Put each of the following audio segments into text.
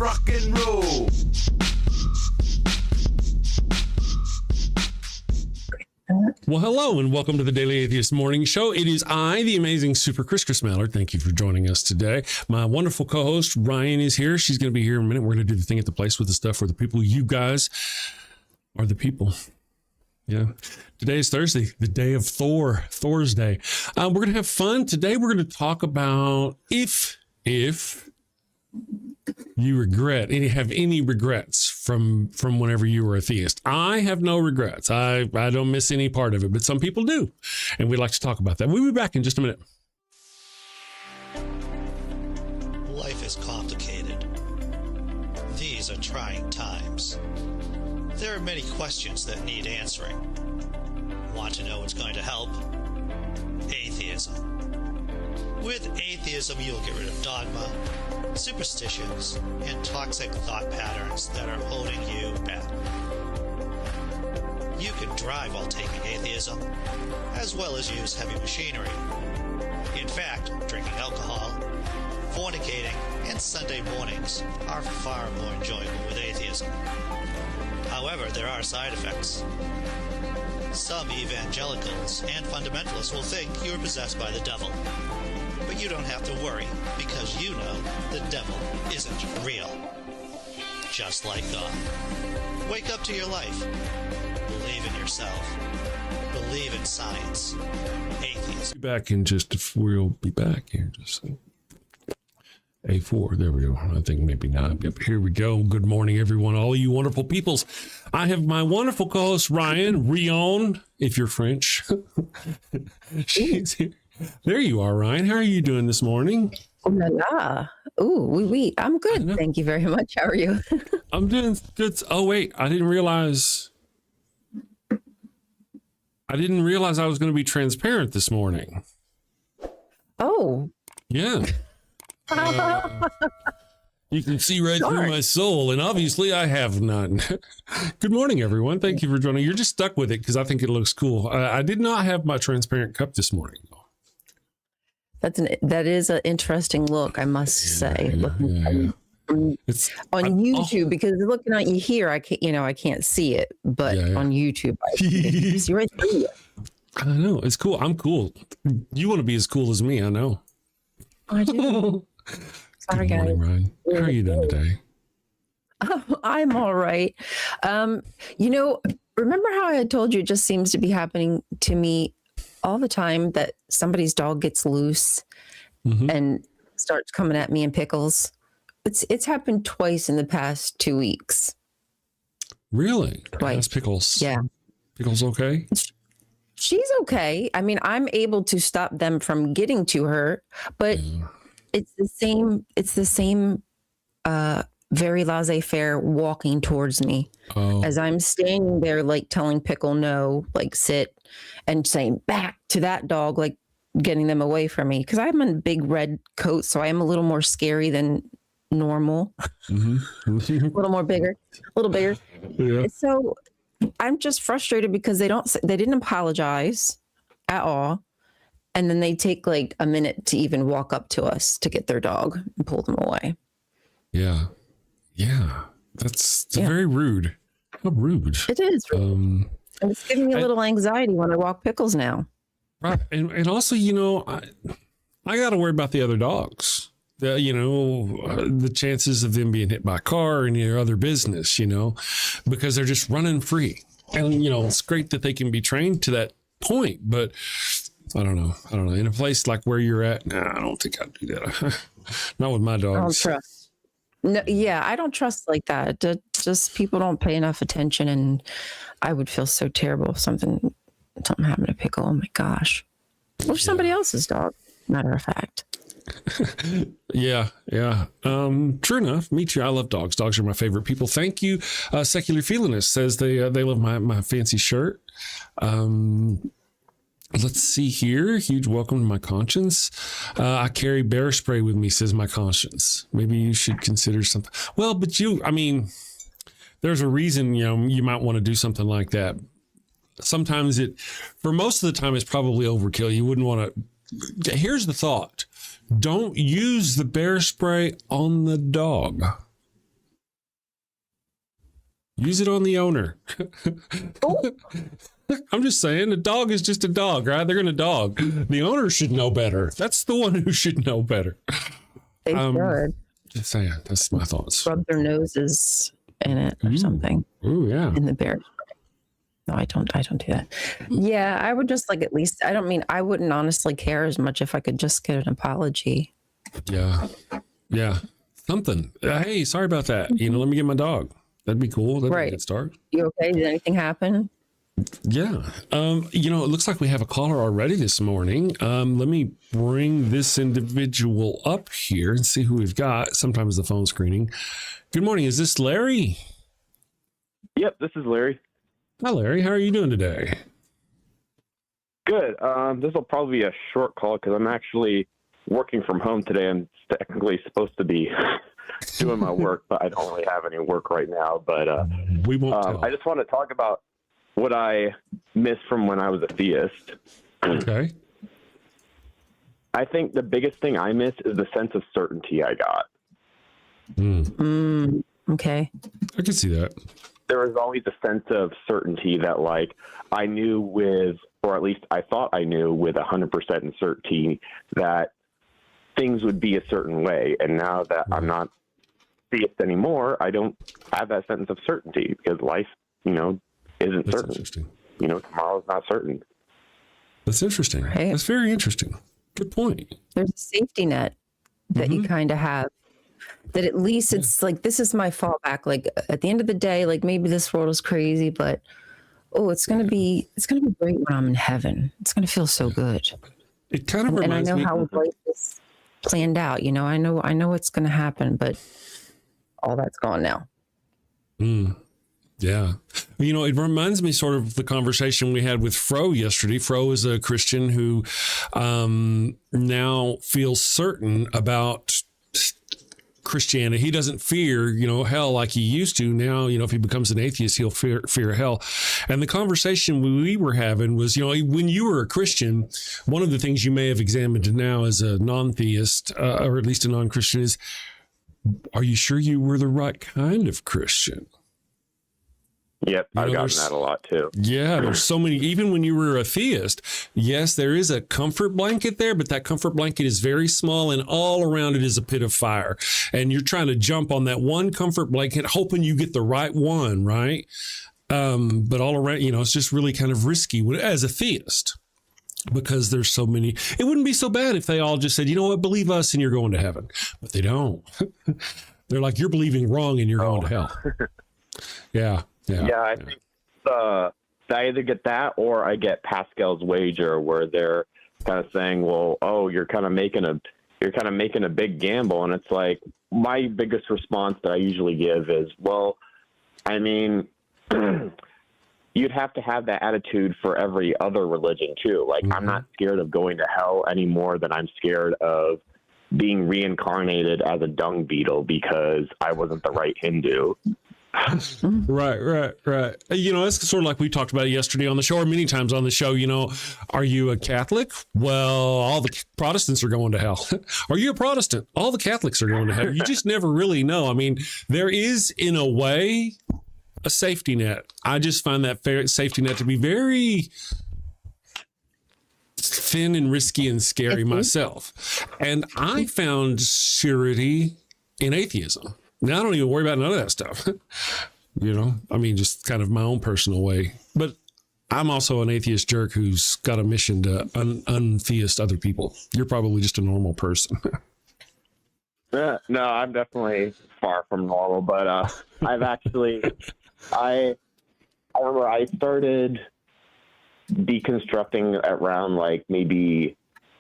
rock and roll. Well, hello and welcome to the Daily Atheist Morning Show. It is I, the amazing Super Chris Mallard. Thank you for joining us today. My wonderful co-host Ryan is here. She's going to be here in a minute. We're going to do the thing at the place with the stuff for the people. You guys are the people. Yeah. Today is Thursday, the day of Thor's Day. We're going to have fun. Today we're going to talk about if you have any regrets from whenever you were a theist. I have no regrets. I don't miss any part of it, but some people do. And we'd like to talk about that. We'll be back in just a minute. Life is complicated. These are trying times. There are many questions that need answering. Want to know what's going to help? Atheism. With atheism, you'll get rid of dogma, superstitions, and toxic thought patterns that are holding you back. You can drive while taking atheism, as well as use heavy machinery. In fact, drinking alcohol, fornicating, and Sunday mornings are far more enjoyable with atheism. However, there are side effects. Some evangelicals and fundamentalists will think you are possessed by the devil. But you don't have to worry, because you know the devil isn't real. Just like God. Wake up to your life. Believe in yourself. Believe in science. Atheism. We'll be back here just A4. There we go. I think maybe not. Yep, here we go. Good morning, everyone. All of you wonderful peoples. I have my wonderful co-host, Rion, if you're French. She's here. There you are, Ryan. How are you doing this morning? Oh la la. Ooh, oui. I'm good. Thank you very much. How are you? I'm doing good. Oh, wait. I didn't realize I was going to be transparent this morning. Oh. Yeah. You can see right through my soul, and obviously I have none. Good morning, everyone. Thank you for joining. You're just stuck with it because I think it looks cool. I did not have my transparent cup this morning. That is an interesting look, I must say. It's on YouTube, because looking at you here, I can't see it, but on YouTube, I see right through you. I know, it's cool. I'm cool. You want to be as cool as me, I know. I do. Sorry, Good morning, guys. Ryan. How are you doing today? Oh, I'm all right. Remember how I had told you it just seems to be happening to me all the time that somebody's dog gets loose and starts coming at me in pickles? It's happened twice in the past 2 weeks. Really? Twice. Pickles. Yeah. Pickles okay? She's okay. I mean, I'm able to stop them from getting to her, but it's the same very laissez-faire walking towards me as I'm standing there, like telling Pickle no, like sit, and saying back to that dog, like getting them away from me, because I'm in a big red coat, so I am a little more scary than normal. A little bigger. Yeah. So I'm just frustrated because they didn't apologize at all, and then they take like a minute to even walk up to us to get their dog and pull them away. Yeah. That's very rude. How rude. It is rude. And it's giving me a little anxiety when I walk Pickles now. Right. And also, I got to worry about the other dogs. The chances of them being hit by a car and your other business, because they're just running free. And, it's great that they can be trained to that point, but I don't know. In a place like where you're at, I don't think I'd do that. Not with my dogs. I don't trust. No, yeah, I don't trust like that. Just people don't pay enough attention, and I would feel so terrible if something happened to Pickle. Oh my gosh. Or somebody else's dog, matter of fact. Yeah. True enough. Me too. I love dogs. Dogs are my favorite people. Thank you. Secular Feelinist says they love my fancy shirt. Let's see here. Huge welcome to my conscience. I carry bear spray with me, says my conscience. Maybe you should consider something. Well, but there's a reason, you might want to do something like that. Sometimes for most of the time, it's probably overkill. You wouldn't want to. Here's the thought. Don't use the bear spray on the dog. Use it on the owner. Oh. I'm just saying, a dog is just a dog, right? They're going to dog. The owner should know better. That's the one who should know better. They should. Just saying, that's my thoughts. Rub their noses in it or something. Oh, yeah. In the bear spray. No, I don't do that. Yeah, I would just like, at least, I wouldn't honestly care as much if I could just get an apology. Yeah. Yeah. Something. Hey, sorry about that. Let me get my dog. That'd be cool. That'd be a good start. You okay? Did anything happen? Yeah. It looks like we have a caller already this morning. Let me bring this individual up here and see who we've got. Sometimes the phone screening. Good morning. Is this Larry? Yep, this is Larry. Hi, Larry. How are you doing today? Good. This will probably be a short call because I'm actually working from home today. I'm technically supposed to be doing my work, but I don't really have any work right now. But we won't tell. I just want to talk about what I missed from when I was a theist. Okay. I think the biggest thing I miss is the sense of certainty I got. Okay. I can see that. There was always a sense of certainty that, like, I knew with, or at least I thought I knew with 100% certainty that things would be a certain way. And now that I'm not theist anymore, I don't have that sense of certainty because life, isn't That's certain. interesting. Tomorrow's not certain. That's interesting. Right. That's very interesting. Good point. There's a safety net that you kind of have, that at least it's like, this is my fallback. Like at the end of the day, like maybe this world is crazy, but it's going to be great when I'm in heaven. It's going to feel so good. It kind of reminds me. And I know how life is planned out. I know what's going to happen, but all that's gone now. Yeah. It reminds me sort of the conversation we had with Fro yesterday. Fro is a Christian who now feels certain about Christianity. He doesn't fear, hell like he used to. Now, if he becomes an atheist, he'll fear hell. And the conversation we were having was, when you were a Christian, one of the things you may have examined now as a non-theist, or at least a non-Christian, is, are you sure you were the right kind of Christian? Yep, I've gotten that a lot too. Yeah, there's so many. Even when you were a theist, yes, there is a comfort blanket there, but that comfort blanket is very small, and all around it is a pit of fire. And you're trying to jump on that one comfort blanket, hoping you get the right one, right? But all around, it's just really kind of risky as a theist, because there's so many. It wouldn't be so bad if they all just said, believe us and you're going to heaven. But they don't. They're like, you're believing wrong and you're going to hell. Yeah. Yeah, I think I either get that or I get Pascal's wager, where they're kind of saying, well, you're kind of making a big gamble. And it's like, my biggest response that I usually give is, well, I mean, you'd have to have that attitude for every other religion too. Like, I'm not scared of going to hell any more than I'm scared of being reincarnated as a dung beetle because I wasn't the right Hindu. Right. It's sort of like we talked about it yesterday on the show, or many times on the show. Are you a Catholic? Well, all the Protestants are going to hell. Are you a Protestant? All the Catholics are going to hell. You just never really know. I mean, there is, in a way, a safety net. I just find that safety net to be very thin and risky and scary myself. And I found surety in atheism. Now, I don't even worry about none of that stuff. Just kind of my own personal way. But I'm also an atheist jerk who's got a mission to untheist other people. You're probably just a normal person. No, I'm definitely far from normal, but I've actually, I remember I started deconstructing around like maybe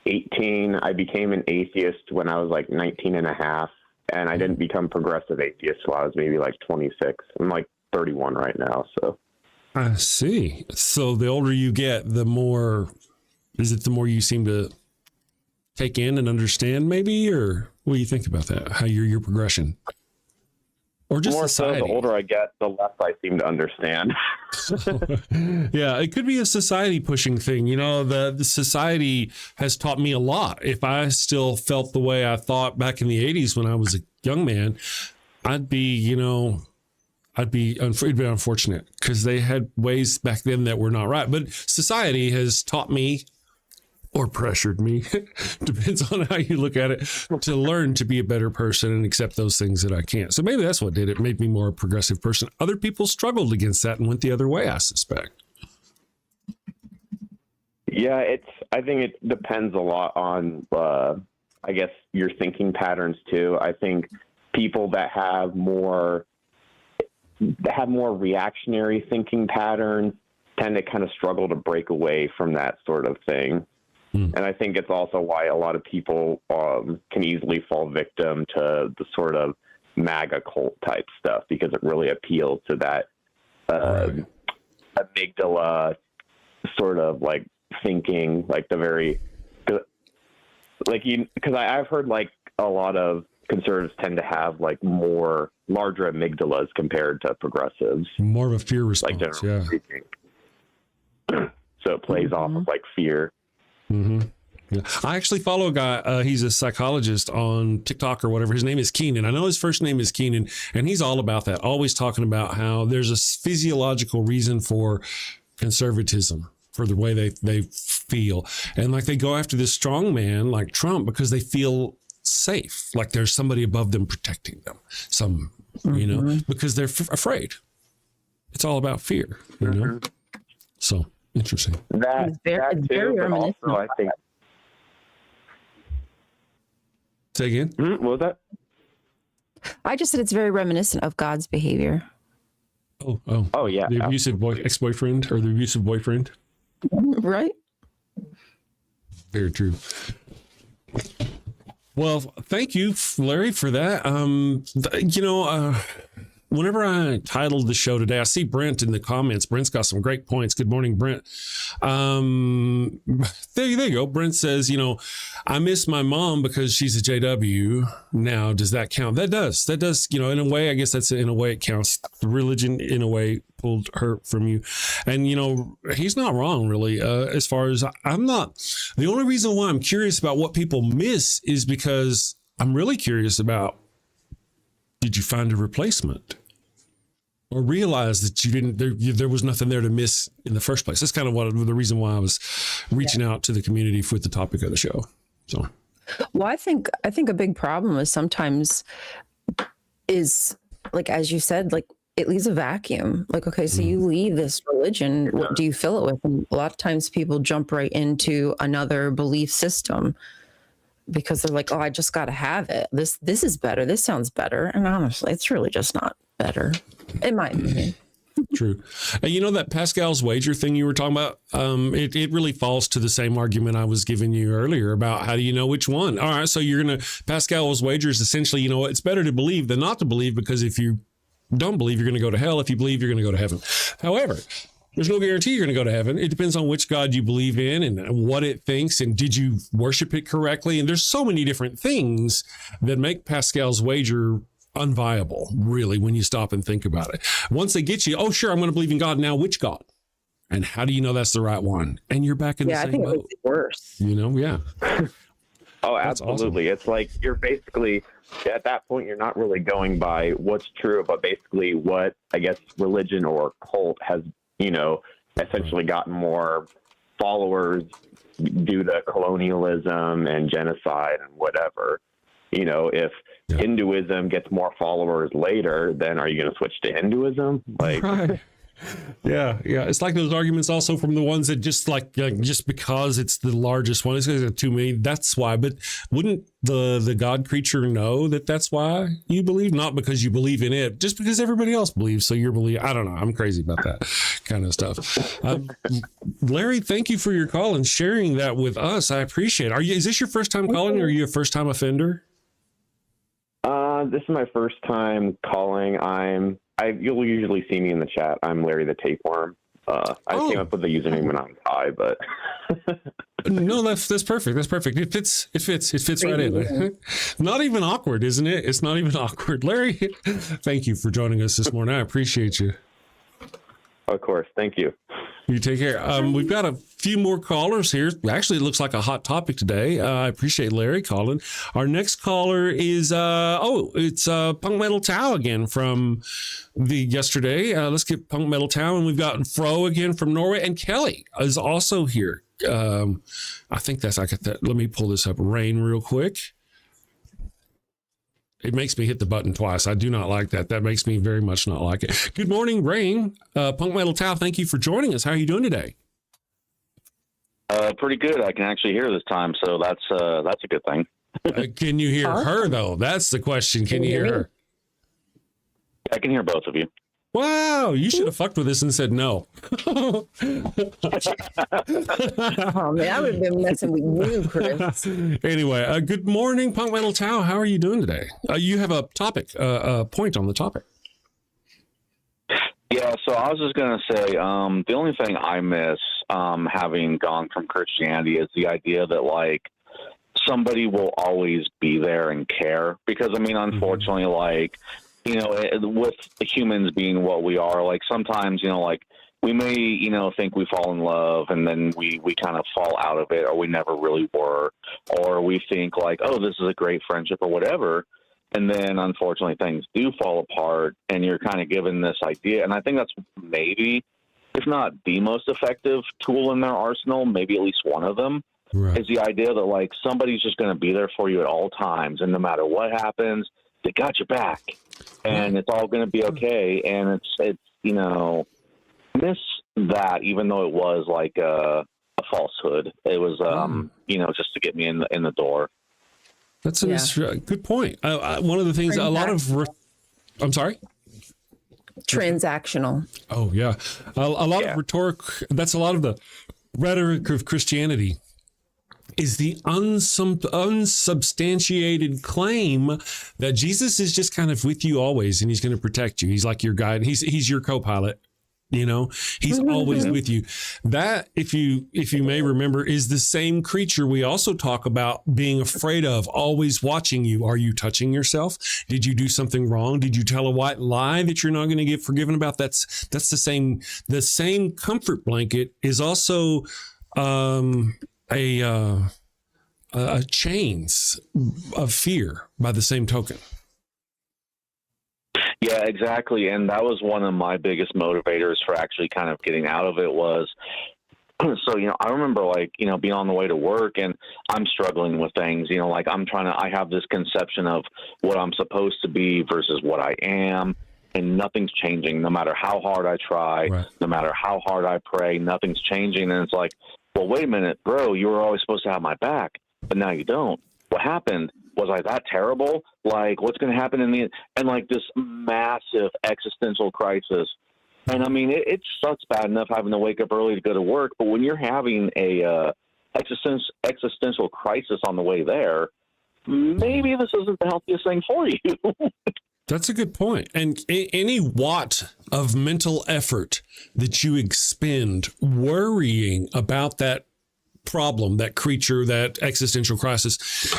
18. I became an atheist when I was like 19 and a half. And I didn't become progressive atheist till I was maybe like 26. I'm like 31 right now. So I see. So the older you get, the more you seem to take in and understand, maybe? Or what do you think about that? How your progression? Or just more society? So the older I get, the less I seem to understand. Yeah, it could be a society pushing thing. The society has taught me a lot. If I still felt the way I thought back in the 80s when I was a young man, I'd be, it'd be unfortunate because they had ways back then that were not right. But society has taught me or pressured me, depends on how you look at it, to learn to be a better person and accept those things that I can't. So maybe that's what did it. Made me more a progressive person. Other people struggled against that and went the other way, I suspect. Yeah, I think it depends a lot on, I guess, your thinking patterns too. I think people that have more reactionary thinking patterns tend to kind of struggle to break away from that sort of thing. And I think it's also why a lot of people can easily fall victim to the sort of MAGA cult type stuff, because it really appeals to that amygdala sort of like thinking, like the very, like because I've heard like a lot of conservatives tend to have like larger amygdalas compared to progressives. More of a fear response, like speaking. So it plays off of like fear. Mm-hmm. Yeah. I actually follow a guy. He's a psychologist on TikTok or whatever. His name is Keenan. I know his first name is Keenan, and he's all about that. Always talking about how there's a physiological reason for conservatism, for the way they feel, and like they go after this strong man like Trump because they feel safe, like there's somebody above them protecting them. You know, because they're afraid. It's all about fear. You know, so. Interesting. That too, but also I think. Say again? What was that? I just said it's very reminiscent of God's behavior. Oh yeah. The abusive ex-boyfriend or the abusive boyfriend. Right. Very true. Well, thank you, Larry, for that. Whenever I titled the show today, I see Brent in the comments. Brent's got some great points. Good morning, Brent. There you go. Brent says, I miss my mom because she's a JW. Now, does that count? That does. In a way, I guess in a way it counts. Religion, in a way, pulled her from you. And, he's not wrong, really, as far as I'm not. The only reason why I'm curious about what people miss is because I'm really curious about, did you find a replacement? Or realize that you didn't, there was nothing there to miss in the first place. That's kind of the reason why I was reaching out to the community with the topic of the show. So, well, I think a big problem is sometimes is like, as you said, like it leaves a vacuum. Like, okay, so you leave this religion, what do you fill it with? And a lot of times people jump right into another belief system because they're like, oh, I just got to have it. This is better. This sounds better. And honestly, it's really just not better, in my opinion. True. And that Pascal's wager thing you were talking about, it really falls to the same argument I was giving you earlier about how do you know which one? All right, so Pascal's wager is essentially, it's better to believe than not to believe, because if you don't believe, you're going to go to hell. If you believe, you're going to go to heaven. However, there's no guarantee you're going to go to heaven. It depends on which God you believe in and what it thinks, and did you worship it correctly? And there's so many different things that make Pascal's wager unviable, really, when you stop and think about it. Once they get you, oh, sure, I'm going to believe in God. Now, which God? And how do you know that's the right one? And you're back in the same boat. Yeah, I think it makes it worse. Yeah. Oh, absolutely. Awesome. It's like you're basically, at that point, you're not really going by what's true, but basically what, I guess, religion or cult has, essentially gotten more followers due to colonialism and genocide and whatever. If Hinduism gets more followers later, then are you going to switch to Hinduism? Right. Yeah. It's like those arguments also from the ones that just just because it's the largest one, it's going to too many. That's why. But wouldn't the God creature know that that's why you believe? Not because you believe in it, just because everybody else believes. So you're believing. I don't know. I'm crazy about that kind of stuff. Larry, thank you for your call and sharing that with us. I appreciate it. Is this your first time calling, or are you a first time offender? This is my first time calling. You'll usually see me in the chat. I'm Larry the Tapeworm. I came up with the username when I was high, but no, that's perfect. That's perfect. It fits right in. Not even awkward, isn't it? It's not even awkward. Larry, thank you for joining us this morning. I appreciate you. Of course. Thank you. You take care. We've got a few more callers here. Actually, it looks like a hot topic today. I appreciate Larry calling. Our next caller is, it's Punk Metal Tao again from the yesterday. Let's get Punk Metal Tao. And we've got Fro again from Norway. And Kelly is also here. I think I got that. Let me pull this up. Rain real quick. It makes me hit the button twice. I do not like that. That makes me very much not like it. Good morning, Rain. Punk Metal Tao, thank you for joining us. How are you doing today? Pretty good. I can actually hear this time, so that's a good thing. Can you hear her, though? That's the question. Can you hear her? I can hear both of you. Wow, you should have fucked with us and said no. Oh, man, I would have been messing with you, Chris. Anyway, good morning, Punk Metal Tao. How are you doing today? You have a topic, a point on the topic. Yeah, so I was just going to say the only thing I miss having gone from Christianity is the idea that, like, somebody will always be there and care. Because, I mean, unfortunately, like, you know, with humans being what we are, like sometimes, you know, like we may, you know, think we fall in love and then we kind of fall out of it, or we never really were, or we think like, oh, this is a great friendship or whatever. And then unfortunately things do fall apart and you're kind of given this idea. And I think that's maybe, if not the most effective tool in their arsenal, maybe at least one of them, right, is the idea that like somebody's just going to be there for you at all times. And no matter what happens, they got your back, and it's all going to be okay. And it's you know, miss that, even though it was like a falsehood. It was you know, just to get me in the door. That's a good point. One of the things, a lot of I'm sorry. Transactional. Oh yeah, a lot of rhetoric. That's a lot of the rhetoric of Christianity. Is the unsubstantiated claim that Jesus is just kind of with you always and he's going to protect you. He's like your guide. He's your co-pilot. You know, he's always with you. That, if you may remember, is the same creature we also talk about being afraid of, always watching you. Are you touching yourself? Did you do something wrong? Did you tell a white lie that you're not going to get forgiven about? That's the same. The same comfort blanket is also a chains of fear by the same token. Yeah, exactly. And that was one of my biggest motivators for actually kind of getting out of it was, so, you know, I remember like, you know, being on the way to work and I'm struggling with things, you know, like I have this conception of what I'm supposed to be versus what I am. And nothing's changing, no matter how hard I try, right, no matter how hard I pray, nothing's changing. And it's like, well, wait a minute, bro, you were always supposed to have my back, but now you don't. What happened? Was I that terrible? Like, what's going to happen and like this massive existential crisis. And I mean, it sucks bad enough having to wake up early to go to work, but when you're having a existential crisis on the way there, maybe this isn't the healthiest thing for you. That's a good point. And any watt of mental effort that you expend worrying about that problem, that creature, that existential crisis,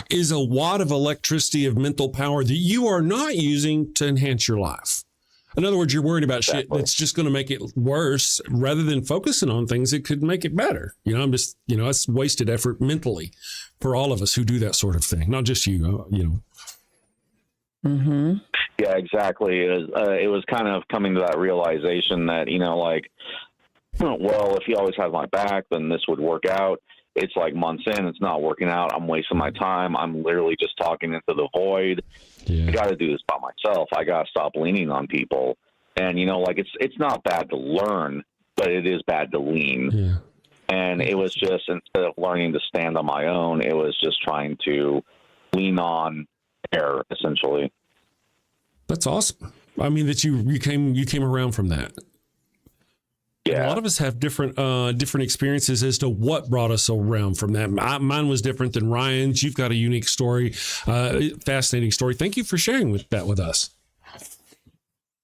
is a watt of electricity of mental power that you are not using to enhance your life. In other words, you're worried about shit that's just going to make it worse rather than focusing on things that could make it better. You know, it's wasted effort mentally for all of us who do that sort of thing, not just you, you know. Mm-hmm. Yeah, exactly. It was kind of coming to that realization that, you know, like, well, if he always has my back, then this would work out. It's like months in, it's not working out. I'm wasting my time. I'm literally just talking into the void. Yeah. I got to do this by myself. I got to stop leaning on people. And, you know, like it's not bad to learn, but it is bad to lean. Yeah. And it was just, instead of learning to stand on my own, it was just trying to lean on air, essentially. That's awesome. I mean, that you came around from that. Yeah. A lot of us have different experiences as to what brought us around from that. Mine was different than Ryan's. You've got a unique story, fascinating story. Thank you for sharing that with us.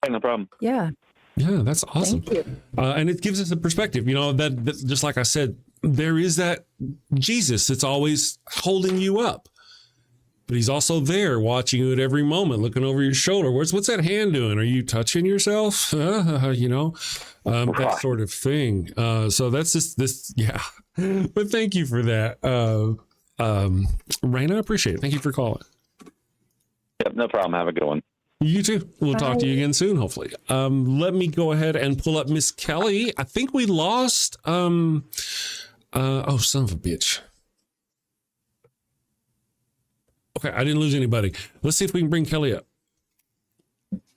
No problem. Yeah. Yeah, that's awesome. Thank you. And it gives us a perspective, you know, that just like I said, there is that Jesus that's always holding you up. but he's also there watching you at every moment, looking over your shoulder. What's that hand doing? Are you touching yourself? That sort of thing. So that's just this. Yeah. But thank you for that. Raina, I appreciate it. Thank you for calling. Yep, no problem. Have a good one. You too. We'll talk to you again soon, hopefully. Let me go ahead and pull up Miss Kelly. I think we lost. Oh, son of a bitch. Okay, I didn't lose anybody. Let's see if we can bring Kelly up.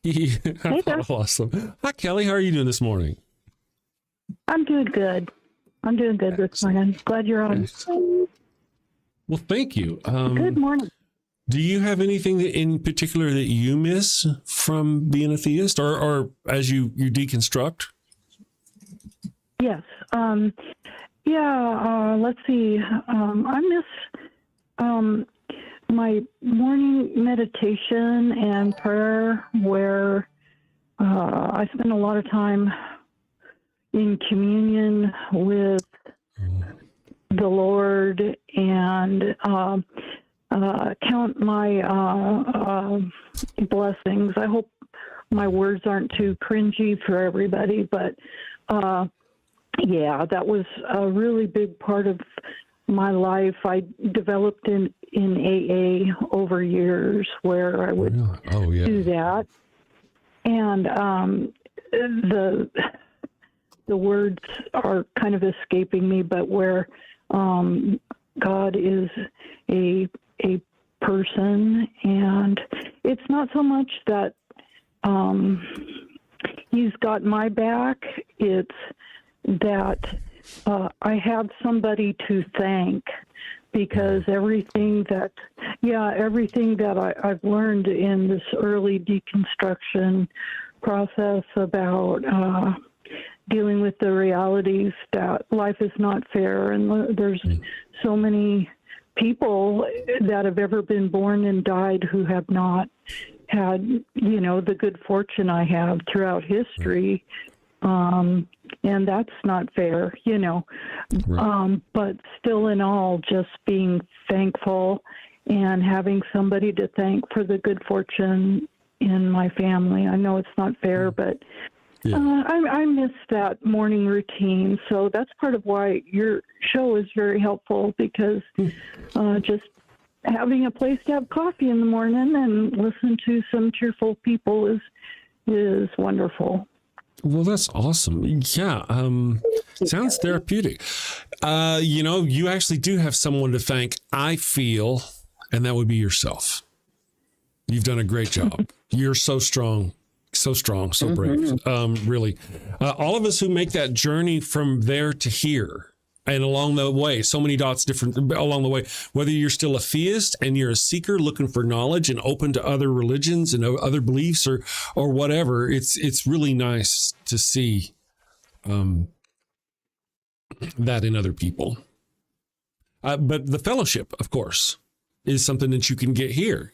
I lost them. Hi, Kelly. How are you doing this morning? I'm doing good. This morning. Glad you're on. Well, thank you. Good morning. Do you have anything in particular that you miss from being a theist, or as you deconstruct? Yes. Let's see. I miss my morning meditation and prayer, where I spend a lot of time in communion with the Lord and count my blessings. I hope my words aren't too cringy for everybody, but that was a really big part of my life. I developed in AA over years, where I would do that, and the words are kind of escaping me, but where God is a person, and it's not so much that he's got my back, it's that I have somebody to thank, because everything that I've learned in this early deconstruction process about dealing with the realities that life is not fair, and there's so many people that have ever been born and died who have not had, the good fortune I have throughout history. And that's not fair, but still in all, just being thankful and having somebody to thank for the good fortune in my family. I know it's not fair, but I miss that morning routine. So that's part of why your show is very helpful, because just having a place to have coffee in the morning and listen to some cheerful people is wonderful. Well, that's awesome. Yeah. Sounds therapeutic. You actually do have someone to thank, I feel, and that would be yourself. You've done a great job. You're so strong, so brave. Really. All of us who make that journey from there to here, and along the way, so many dots different along the way, whether you're still a theist and you're a seeker looking for knowledge and open to other religions and other beliefs or whatever, it's really nice to see that in other people. But the fellowship, of course, is something that you can get here.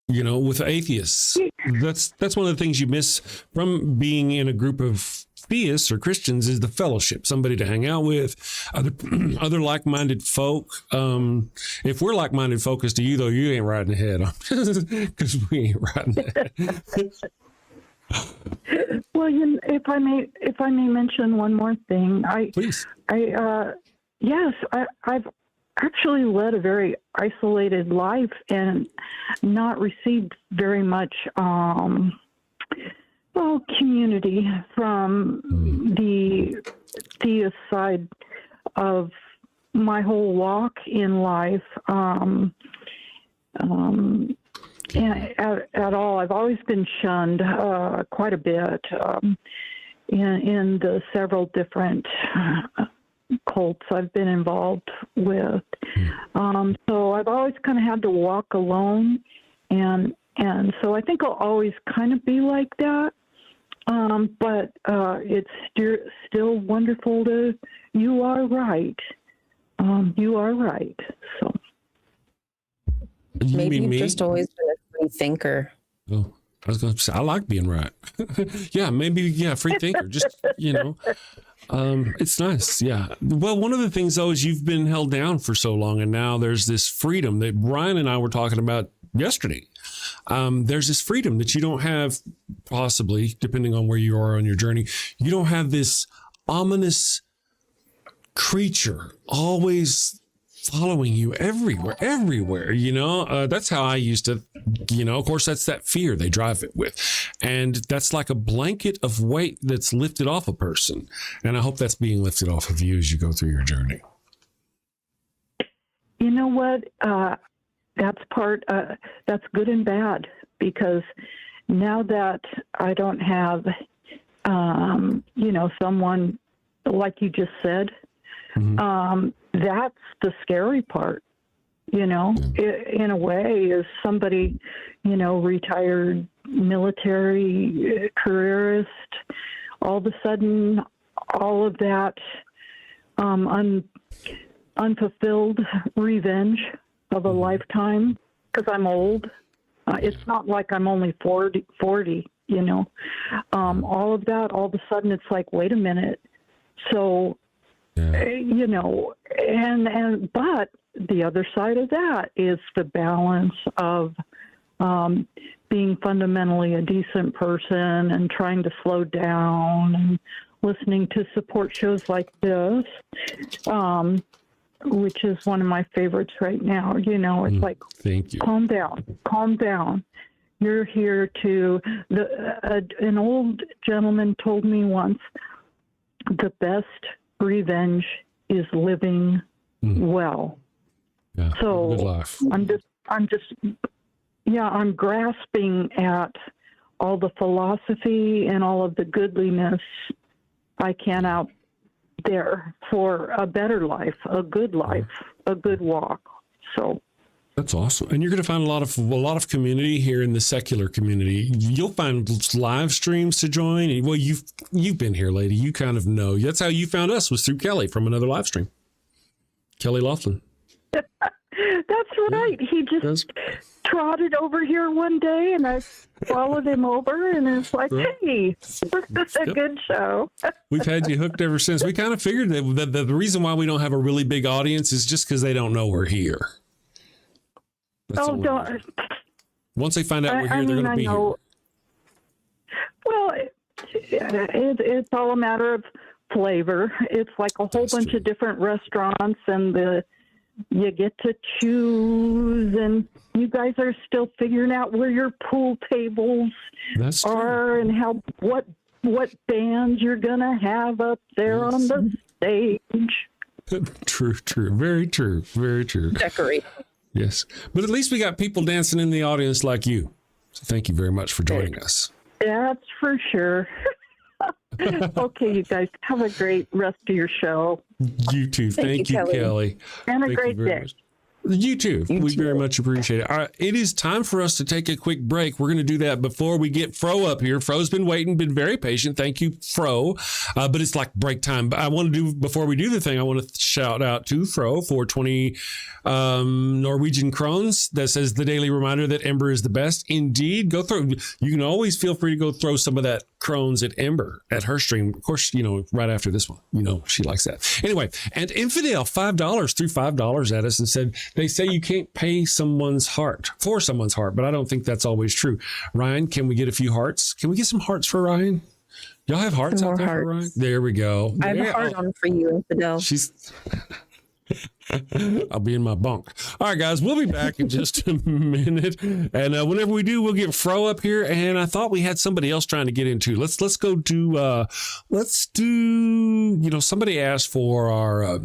With atheists, that's one of the things you miss from being in a group of theists or Christians, is the fellowship, somebody to hang out with, other like-minded folk. If we're like-minded folk as to you, though, you ain't riding ahead, because we ain't riding ahead. Well, if I may mention one more thing, please. I've actually led a very isolated life and not received very much community from the theist side of my whole walk in life at all. I've always been shunned quite a bit in the several different cults I've been involved with. So I've always kind of had to walk alone, and so I think I'll always kind of be like that. But it's still wonderful you are right. You are right. So maybe you've just always been a free thinker. Oh, I was going to say, I like being right. Yeah, maybe, free thinker. Just, It's nice. Yeah. Well, one of the things though is you've been held down for so long, and now there's this freedom that Ryan and I were talking about yesterday. There's this freedom that you don't have, possibly, depending on where you are on your journey. You don't have this ominous creature always following you everywhere, you know. That's how I used to, you know, of course, that's that fear they drive it with. And that's like a blanket of weight that's lifted off a person. And I hope that's being lifted off of you as you go through your journey. You know what? That's good and bad, because now that I don't have, you know, someone like you just said, that's the scary part, you know, in a way, is somebody, you know, retired military careerist, all of a sudden, all of that unfulfilled revenge of a lifetime, because I'm old. It's not like I'm only 40, you know. All of that, all of a sudden, it's like, wait a minute. So, you know, but the other side of that is the balance of being fundamentally a decent person and trying to slow down and listening to support shows like this, which is one of my favorites right now. You know, it's like, thank you. Calm down. You're here to, an old gentleman told me once, the best revenge is living well. Yeah, so good life. I'm grasping at all the philosophy and all of the goodliness I can out there for a better life, a good walk. So that's awesome. And you're going to find a lot of community here in the secular community. You'll find live streams to join. Well, you've been here, lady. You kind of know. That's how you found us, was through Kelly from another live stream. Kelly Laughlin. That's right. He just trotted over here one day, and I followed him over, and it's like, hey, this is a good show. We've had you hooked ever since. We kind of figured that the reason why we don't have a really big audience is just because they don't know we're here. Don't. Once they find out we're here, they're going to be here. Well, it's all a matter of flavor. It's like a whole bunch of different restaurants, and you get to choose, and you guys are still figuring out where your pool tables are and what bands you're going to have up there on the stage. True. Very true. Decorate. Yes. But at least we got people dancing in the audience like you. So thank you very much for joining us. That's for sure. Okay, you guys, have a great rest of your show. You too. Thank you, Kelly. And a great day. Much. You too. We very much appreciate it. All right, it is time for us to take a quick break. We're going to do that before we get Fro up here. Fro's been waiting, been very patient. Thank you, Fro. But it's like break time. But I want to do, before we do the thing, I want to shout out to Fro for 20 Norwegian krones. That says the daily reminder that Ember is the best. Indeed, go through. You can always feel free to go throw some of that krones at Ember at her stream. Of course, you know, right after this one, you know, she likes that. Anyway, and Infidel, $5, threw $5 at us and said, they say you can't pay someone's heart for someone's heart, but I don't think that's always true. Ryan, can we get a few hearts? Can we get some hearts for Ryan? Y'all have hearts out there for Ryan? There we go. I have a heart on for you, Infidel. I'll be in my bunk. All right, guys, we'll be back in just a minute. And whenever we do, we'll get Fro up here. And I thought we had somebody else trying to get into. Let's go do, you know, somebody asked for our,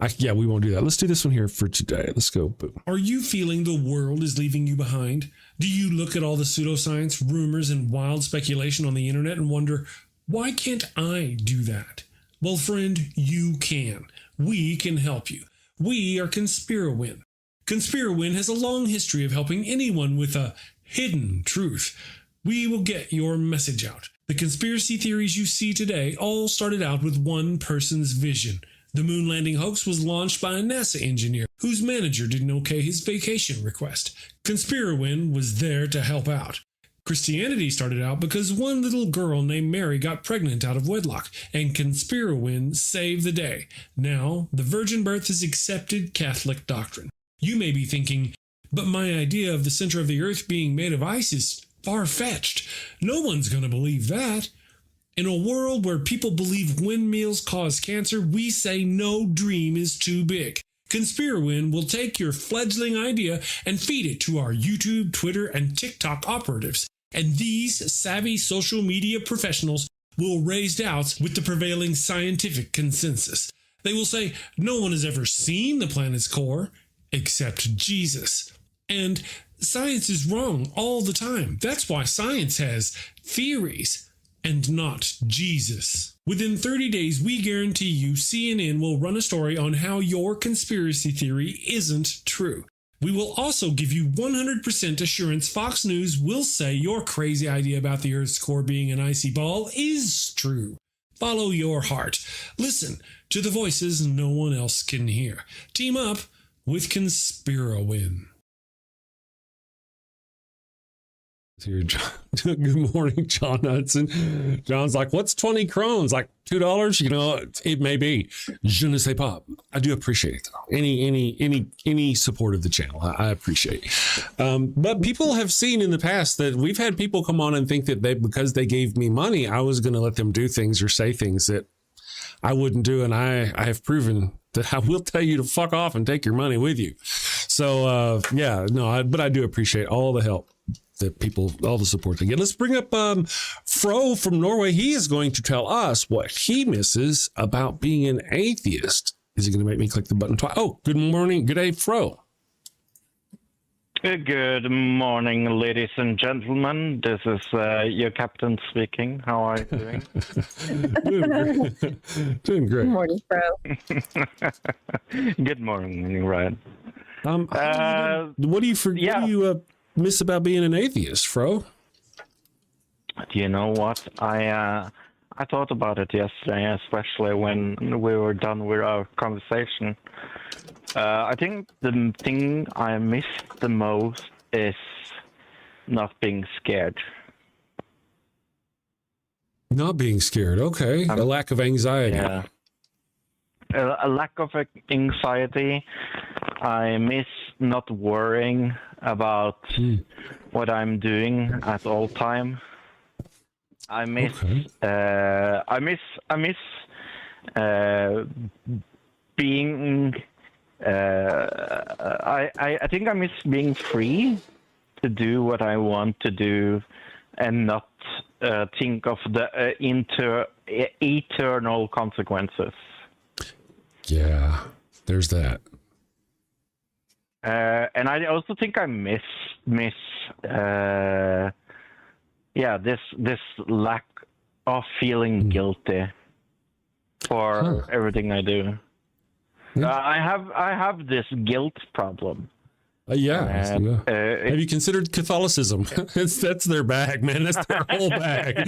we won't do that. Let's do this one here for today. Let's go. Are you feeling the world is leaving you behind? Do you look at all the pseudoscience, rumors, and wild speculation on the internet and wonder, why can't I do that? Well, friend, you can. We can help you. We are Conspirowin. Conspirowin has a long history of helping anyone with a hidden truth. We will get your message out. The conspiracy theories you see today all started out with one person's vision. The moon landing hoax was launched by a NASA engineer whose manager didn't okay his vacation request. Conspirowin was there to help out. Christianity started out because one little girl named Mary got pregnant out of wedlock, and Conspirowin saved the day. Now, the virgin birth is accepted Catholic doctrine. You may be thinking, but my idea of the center of the earth being made of ice is far-fetched. No one's going to believe that. In a world where people believe windmills cause cancer, we say no dream is too big. Conspirowin will take your fledgling idea and feed it to our YouTube, Twitter, and TikTok operatives. And these savvy social media professionals will raise doubts with the prevailing scientific consensus. They will say no one has ever seen the planet's core except Jesus. And science is wrong all the time. That's why science has theories and not Jesus. Within 30 days, we guarantee you CNN will run a story on how your conspiracy theory isn't true. We will also give you 100% assurance Fox News will say your crazy idea about the Earth's core being an icy ball is true. Follow your heart. Listen to the voices no one else can hear. Team up with Conspirowin. Here, John. Good morning, John Hudson. John's like, what's 20 krones? Like $2? You know, it may be. Je ne sais pas. I do appreciate it. Any support of the channel, I appreciate. But people have seen in the past that we've had people come on and think that because they gave me money, I was going to let them do things or say things that I wouldn't do. And I have proven that I will tell you to fuck off and take your money with you. So, but I do appreciate all the help that people, all the support they get. Let's bring up Fro from Norway. He is going to tell us what he misses about being an atheist. Is he going to make me click the button twice? Oh, good morning. Good day, Fro. Good morning, ladies and gentlemen. This is your captain speaking. How are you doing? Doing great. Good morning, Fro. Good morning, Ryan. What do you miss about being an atheist, Fro? Do you know what? I thought about it yesterday, especially when we were done with our conversation. I think the thing I miss the most is not being scared. Not being scared. Okay. A lack of anxiety. Yeah. A lack of anxiety. I miss not worrying about what I'm doing at all time. I miss being I think I miss being free to do what I want to do and not think of the eternal consequences. Yeah, there's that. And I also think I miss this lack of feeling guilty for everything I do. I have this guilt problem. Have you considered Catholicism? That's their bag, man. That's their whole bag.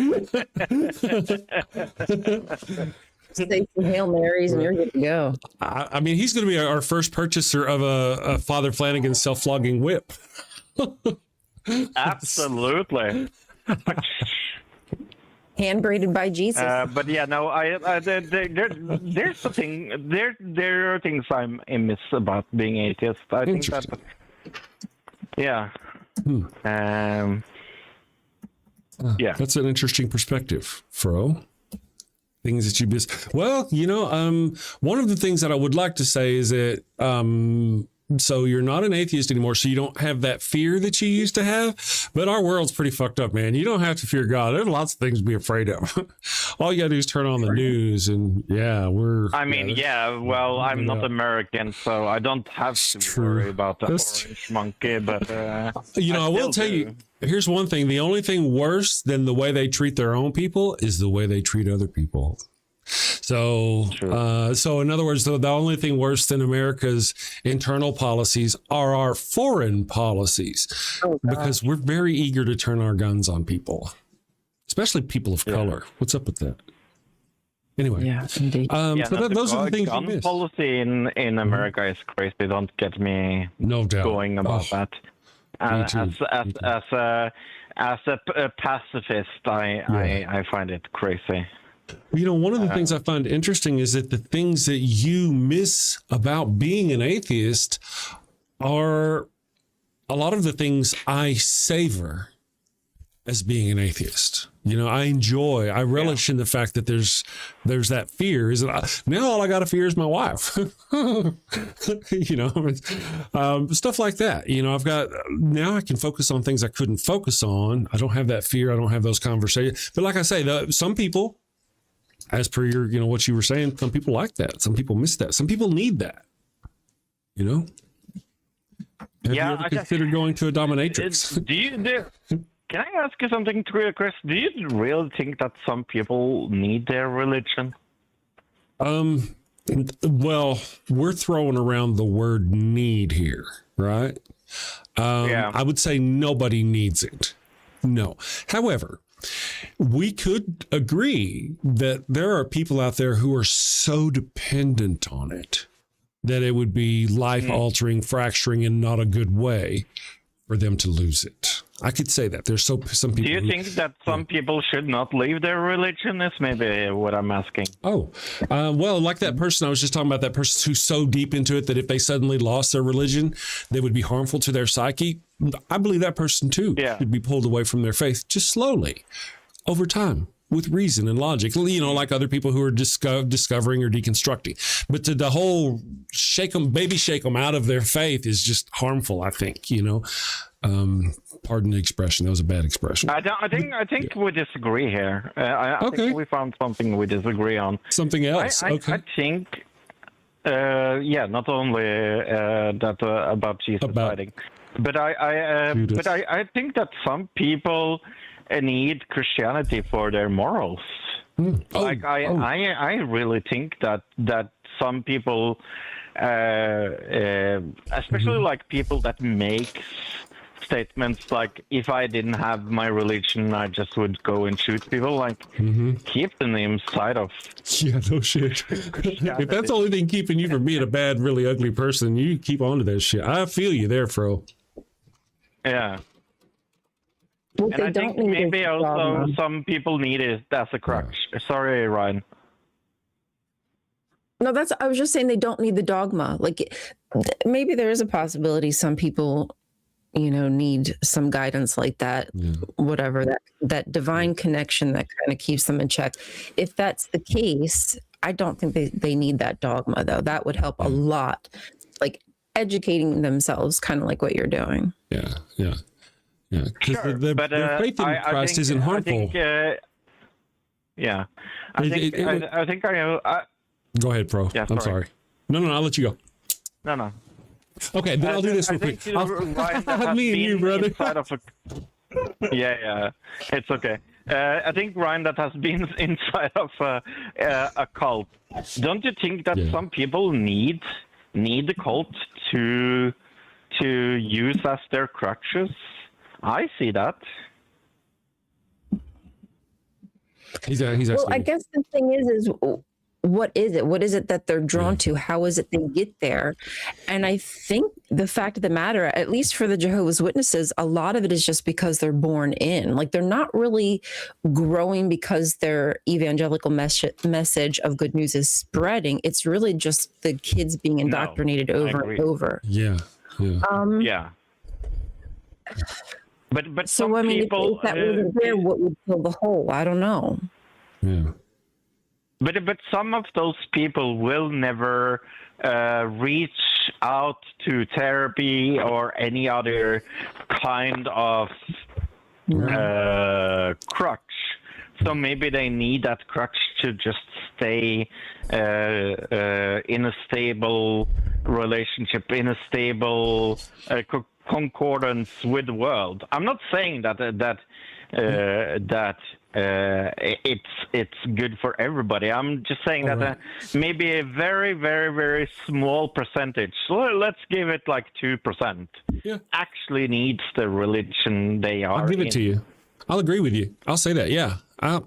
Say some Hail Marys and you're good to go. I mean, he's going to be our first purchaser of a Father Flanagan's self-flogging whip. Absolutely. Hand braided by Jesus. But yeah, no, there's something. There are things I miss about being atheist. I think that. Yeah. Yeah. That's an interesting perspective, Fro. Things that you miss. Well, one of the things that I would like to say is that so you're not an atheist anymore, so you don't have that fear that you used to have. But our world's pretty fucked up, man. You don't have to fear God. There's lots of things to be afraid of. All you got to do is turn on the news, and well, I'm not American, so I don't have to worry about the orange monkey. But I will tell you. Here's one thing. The only thing worse than the way they treat their own people is the way they treat other people. So in other words, the only thing worse than America's internal policies are our foreign policies, because we're very eager to turn our guns on people, especially people of color. What's up with that? Anyway, indeed. Those are the things you miss. Gun policy in America is crazy. Don't get me no doubt going about that. As as a pacifist, I find it crazy. You know, one of the things I find interesting is that the things that you miss about being an atheist are a lot of the things I savor as being an atheist. You know, I relish in the fact that there's that fear. Is that now all I got to fear is my wife? You know, stuff like that. You know, now I can focus on things I couldn't focus on. I don't have that fear. I don't have those conversations. But like I say, some people, as per your, you know, what you were saying, some people like that. Some people miss that. Some people need that. You know. Have you ever considered going to a dominatrix? Can I ask you something, Chris? Do you really think that some people need their religion? Well, we're throwing around the word need here, right? I would say nobody needs it. No. However, we could agree that there are people out there who are so dependent on it that it would be life-altering, fracturing in not a good way for them to lose it. I could say that. There's some people. Do you think that some people should not leave their religion? Is maybe what I'm asking. Oh, well, like that person I was just talking about, that person who's so deep into it that if they suddenly lost their religion, they would be harmful to their psyche. I believe that person too should be pulled away from their faith just slowly over time with reason and logic, you know, like other people who are discovering or deconstructing. But the whole shake them out of their faith is just harmful, I think, you know. Pardon the expression. That was a bad expression. I think we disagree here. I think we found something we disagree on. Something else. I think, not only that about Jesus fighting, but I think that some people need Christianity for their morals. I really think that some people, especially like people that make statements like, if I didn't have my religion, I just would go and shoot people, like keep them inside of. Yeah, no shit. If that's the only thing keeping you from being a bad, really ugly person, you keep on to that shit. I feel you there, Fro. Yeah. Well, and I think maybe also some people need it as a crutch. Sorry, Ryan. No, I was just saying they don't need the dogma. Like, maybe there is a possibility some people, you know, need some guidance like that, whatever, that divine connection that kind of keeps them in check. If that's the case, I don't think they need that dogma, though. That would help a lot, like educating themselves, kind of like what you're doing. Yeah. Because their faith in Christ isn't harmful. I think Go ahead, Pro. Yeah, I'm sorry. No, I'll let you go. No. Okay, then I'll do this real quick. Me and you, brother. It's okay. I think, Ryan, that has been inside of a cult. Don't you think that some people need the cult to use as their crutches? I see that. He's well, I guess the thing is what is it? What is it that they're drawn to? How is it they get there? And I think the fact of the matter, at least for the Jehovah's Witnesses, a lot of it is just because they're born in. Like, they're not really growing because their evangelical message of good news is spreading. It's really just the kids being indoctrinated over and over. Yeah. But so, some I mean, people, if that wasn't there, what would fill the hole? I don't know. Yeah. But some of those people will never reach out to therapy or any other kind of crutch. So maybe they need that crutch to just stay in a stable relationship, in a stable concordance with the world. I'm not saying that it's good for everybody. I'm just saying that maybe a very, very, very small percentage, let's give it like 2%, actually needs the religion they are. I'll give it to you. I'll agree with you. I'll say that. Yeah, I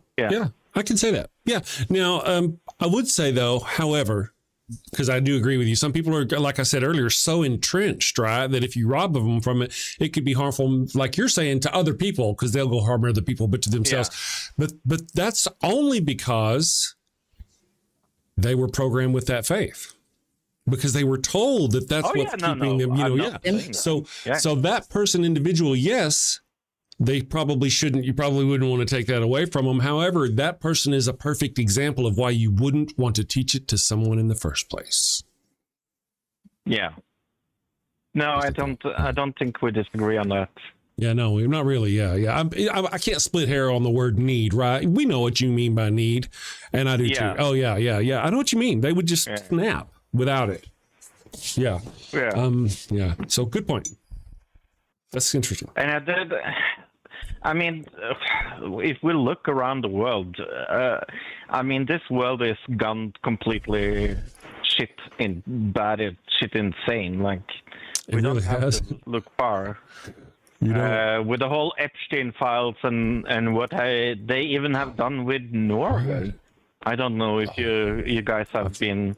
can say that. Yeah. Now, I would say, though, however, because I do agree with you. Some people are, like I said earlier, so entrenched, right, that if you rob them from it, it could be harmful, like you're saying, to other people, because they'll go harm other people, but to themselves. Yeah. But that's only because they were programmed with that faith, because they were told that that's what's keeping them, you know, So that person, individual, yes, they probably shouldn't, you probably wouldn't want to take that away from them. However, that person is a perfect example of why you wouldn't want to teach it to someone in the first place. Yeah. No, I don't think we disagree on that. Yeah, no, not really. Yeah. I can't split hair on the word need, right? We know what you mean by need, and I do too. Oh, yeah. I know what you mean. They would just snap without it. Yeah. Yeah. So good point. That's interesting. And I mean, if we look around the world, I mean, this world is gone completely shit insane. Like, we don't have to look far. With the whole Epstein files and what they even have done with Norway. I don't know if you guys have been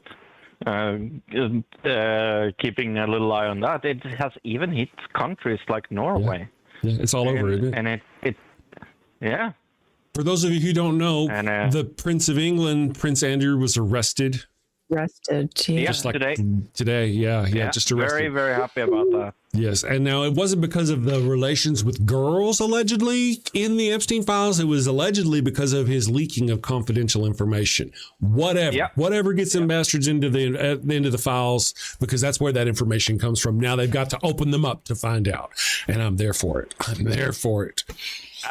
keeping a little eye on that. It has even hit countries like Norway. Yeah, it's all over, isn't it? And it For those of you who don't know, the Prince of England, Prince Andrew, was arrested. Just like today. Yeah, just arrested. Very, very happy about that. Yes, and now it wasn't because of the relations with girls allegedly in the Epstein files. It was allegedly because of his leaking of confidential information. Whatever gets them bastards into the files, because that's where that information comes from. Now they've got to open them up to find out, and I'm there for it.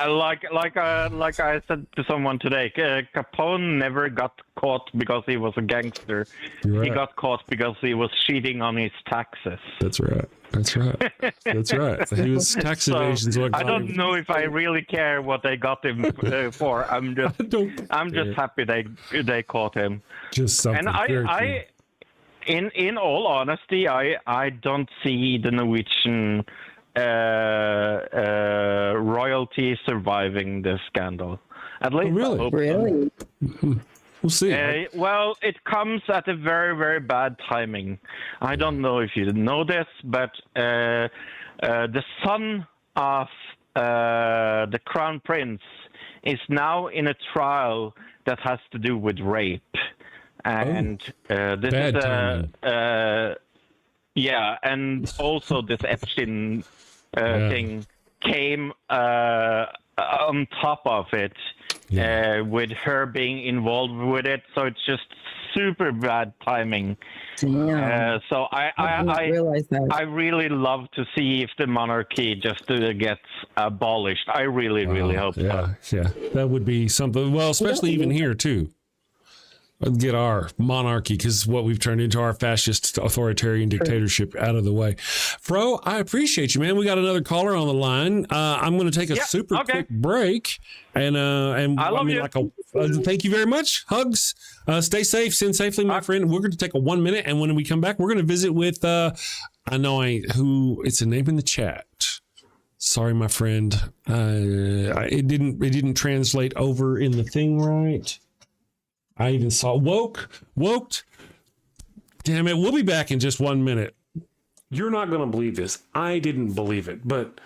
Like I said to someone today, Capone never got caught because he was a gangster. Right. He got caught because he was cheating on his taxes. That's right. He was tax evasion. I don't know if I really care what they got him for. I'm just happy they caught him. Just something. And in all honesty, I don't see the Norwegian royalty surviving the scandal. At least really. We'll see. Well, it comes at a very, very bad timing. I don't know if you know this, but the son of the crown prince is now in a trial that has to do with rape, and this is and also this Epstein thing came on top of it. With her being involved with it, so it's just super bad timing. So I really love to see if the monarchy just gets abolished. I really hope so. Yeah, that would be something. Well, especially even here too. Get our monarchy, because what we've turned into, our fascist authoritarian dictatorship, out of the way. Fro, I appreciate you, man. We got another caller on the line. I'm going to take a quick break, and I love you. Thank you very much. Hugs. Stay safe. Send safely, my friend. We're going to take a 1 minute, and when we come back, we're going to visit with it's a name in the chat. Sorry, my friend. It didn't translate over in the thing right. I even saw Woked. Damn it. We'll be back in just 1 minute. You're not going to believe this. I didn't believe it, but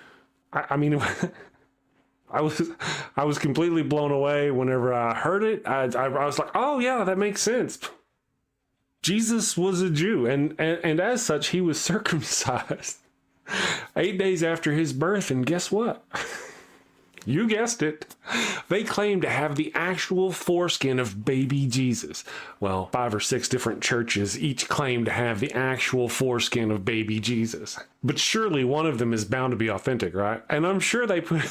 I mean, I was completely blown away whenever I heard it. I was like, oh yeah, that makes sense. Jesus was a Jew, and as such, he was circumcised 8 days after his birth. And guess what? You guessed it. They claim to have the actual foreskin of baby Jesus. Well, 5 or 6 different churches each claim to have the actual foreskin of baby Jesus. But surely one of them is bound to be authentic, right? And I'm sure they put...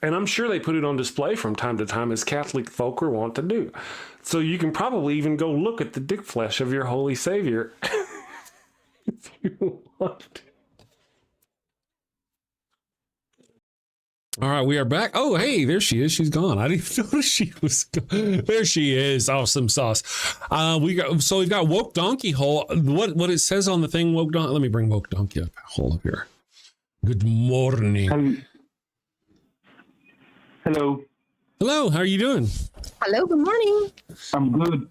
And I'm sure they put it on display from time to time, as Catholic folk are wont to do. So you can probably even go look at the dick flesh of your holy savior if you want to. All right, we are back. Oh, hey, there she is. She's gone. I didn't notice she was gone. There she is. Awesome sauce. We've got Woke Donkey Hole. What it says on the thing, Woke Donkey. Let me bring Woke Donkey Hole up here. Good morning. Hello. Hello, how are you doing? Hello, good morning. I'm good.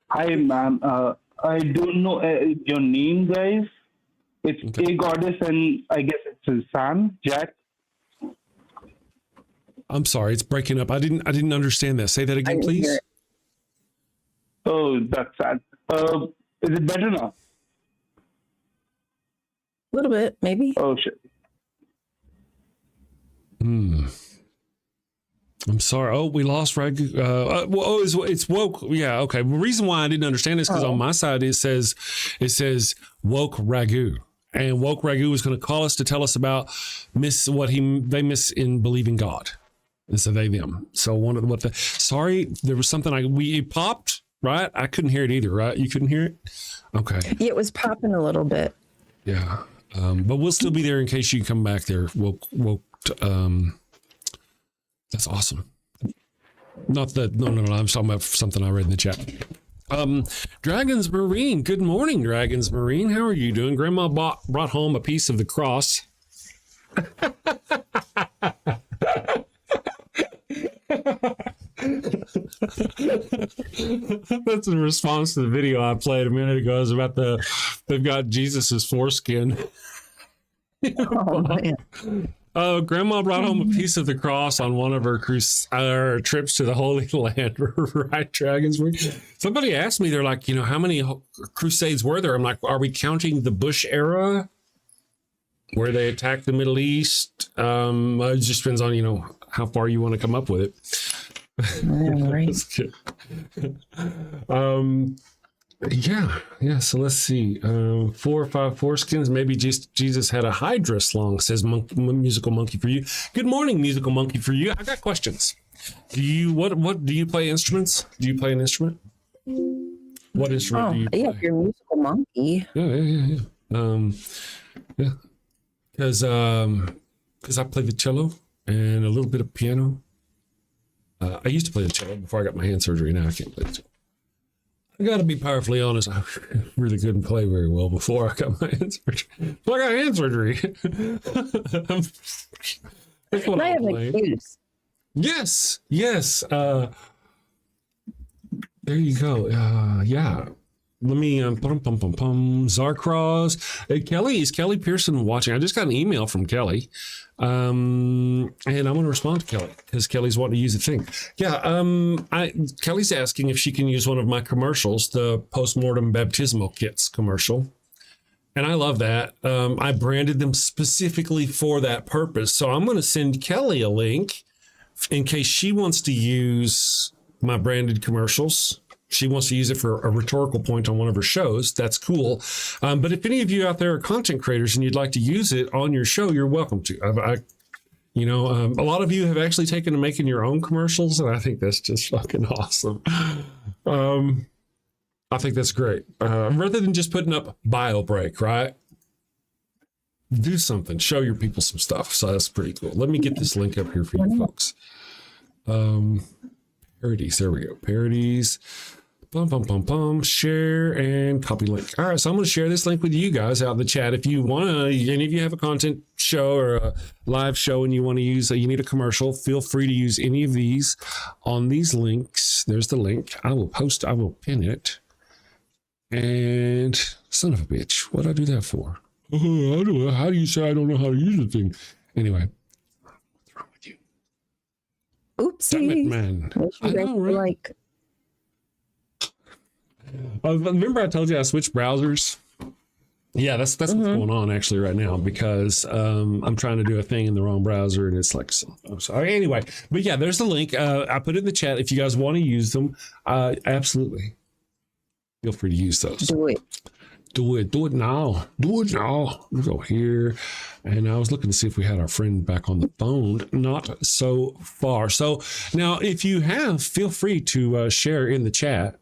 Hi, ma'am. I don't know your name, guys. It's Okay. A Goddess, and I guess it's Sam, Jack. I'm sorry, it's breaking up. I didn't understand that. Say that again, didn't hear please. it. Oh, that's sad. Is it better now? A little bit, maybe. Oh, shit. I'm sorry. Oh, we lost Ragu. It's woke. Yeah, okay. The reason why I didn't understand this because on my side it says woke Ragu, and woke Ragu is going to call us to tell us about they miss in believing God. And so they them. So sorry, there was something it popped, right? I couldn't hear it either, right? You couldn't hear it? Okay. Yeah, it was popping a little bit. Yeah. But we'll still be there in case you come back there. Woke that's awesome. Not that, no. I'm talking about something I read in the chat. Dragons Marine. Good morning, Dragons Marine. How are you doing? Grandma brought home a piece of the cross. That's in response to the video I played a minute ago. It was about they've got Jesus's foreskin. Oh, man. Grandma brought home a piece of the cross on one of her trips to the Holy Land, right, Dragons? Somebody asked me, they're like, how many crusades were there? I'm like, are we counting the Bush era where they attacked the Middle East? It just depends on, how far you want to come up with it. Yeah. So let's see. 4 or 5 foreskins. Maybe just Jesus had a hydra slung, says Musical Monkey for you. Good morning, Musical Monkey for you. I got questions. Do you play instruments? Do you play an instrument? What instrument do you play? Yeah, you're a musical monkey. Yeah. Because I play the cello and a little bit of piano. I used to play the cello before I got my hand surgery. Now I can't play the cello. I got to be powerfully honest. I really couldn't play very well before I got my hand surgery. Before I got hand surgery. That's what I I'm have an playing. excuse. Yes. There you go. Yeah. Let me Zarkroz. Kelly, is Kelly Pearson watching? I just got an email from Kelly. And I'm going to respond to Kelly because Kelly's wanting to use the thing. Yeah. Kelly's asking if she can use one of my commercials, the postmortem baptismal kits commercial. And I love that. I branded them specifically for that purpose. So I'm going to send Kelly a link in case she wants to use my branded commercials. She wants to use it for a rhetorical point on one of her shows. That's cool. But if any of you out there are content creators and you'd like to use it on your show, you're welcome to. A lot of you have actually taken to making your own commercials, and I think that's just fucking awesome. I think that's great. Rather than just putting up bio break, right? Do something. Show your people some stuff. So that's pretty cool. Let me get this link up here for you folks. Parodies. There we go. Parodies. Share and copy link. All right, so I'm going to share this link with you guys out in the chat. If you want to, any of you have a content show or a live show and you want to use, you need a commercial, feel free to use any of these on these links. There's the link. I will pin it. And son of a bitch, what'd I do that for? How do you say I don't know how to use the thing? Anyway, what's wrong with you? Oopsie. Damn it, man. I know, right? Remember I told you I switched browsers? Yeah, that's what's going on actually right now because I'm trying to do a thing in the wrong browser and it's like, I'm sorry. Anyway, but yeah, there's the link. I put it in the chat. If you guys want to use them, absolutely. Feel free to use those. Do it now. We'll go here. And I was looking to see if we had our friend back on the phone. Not so far. So now if you have, feel free to share in the chat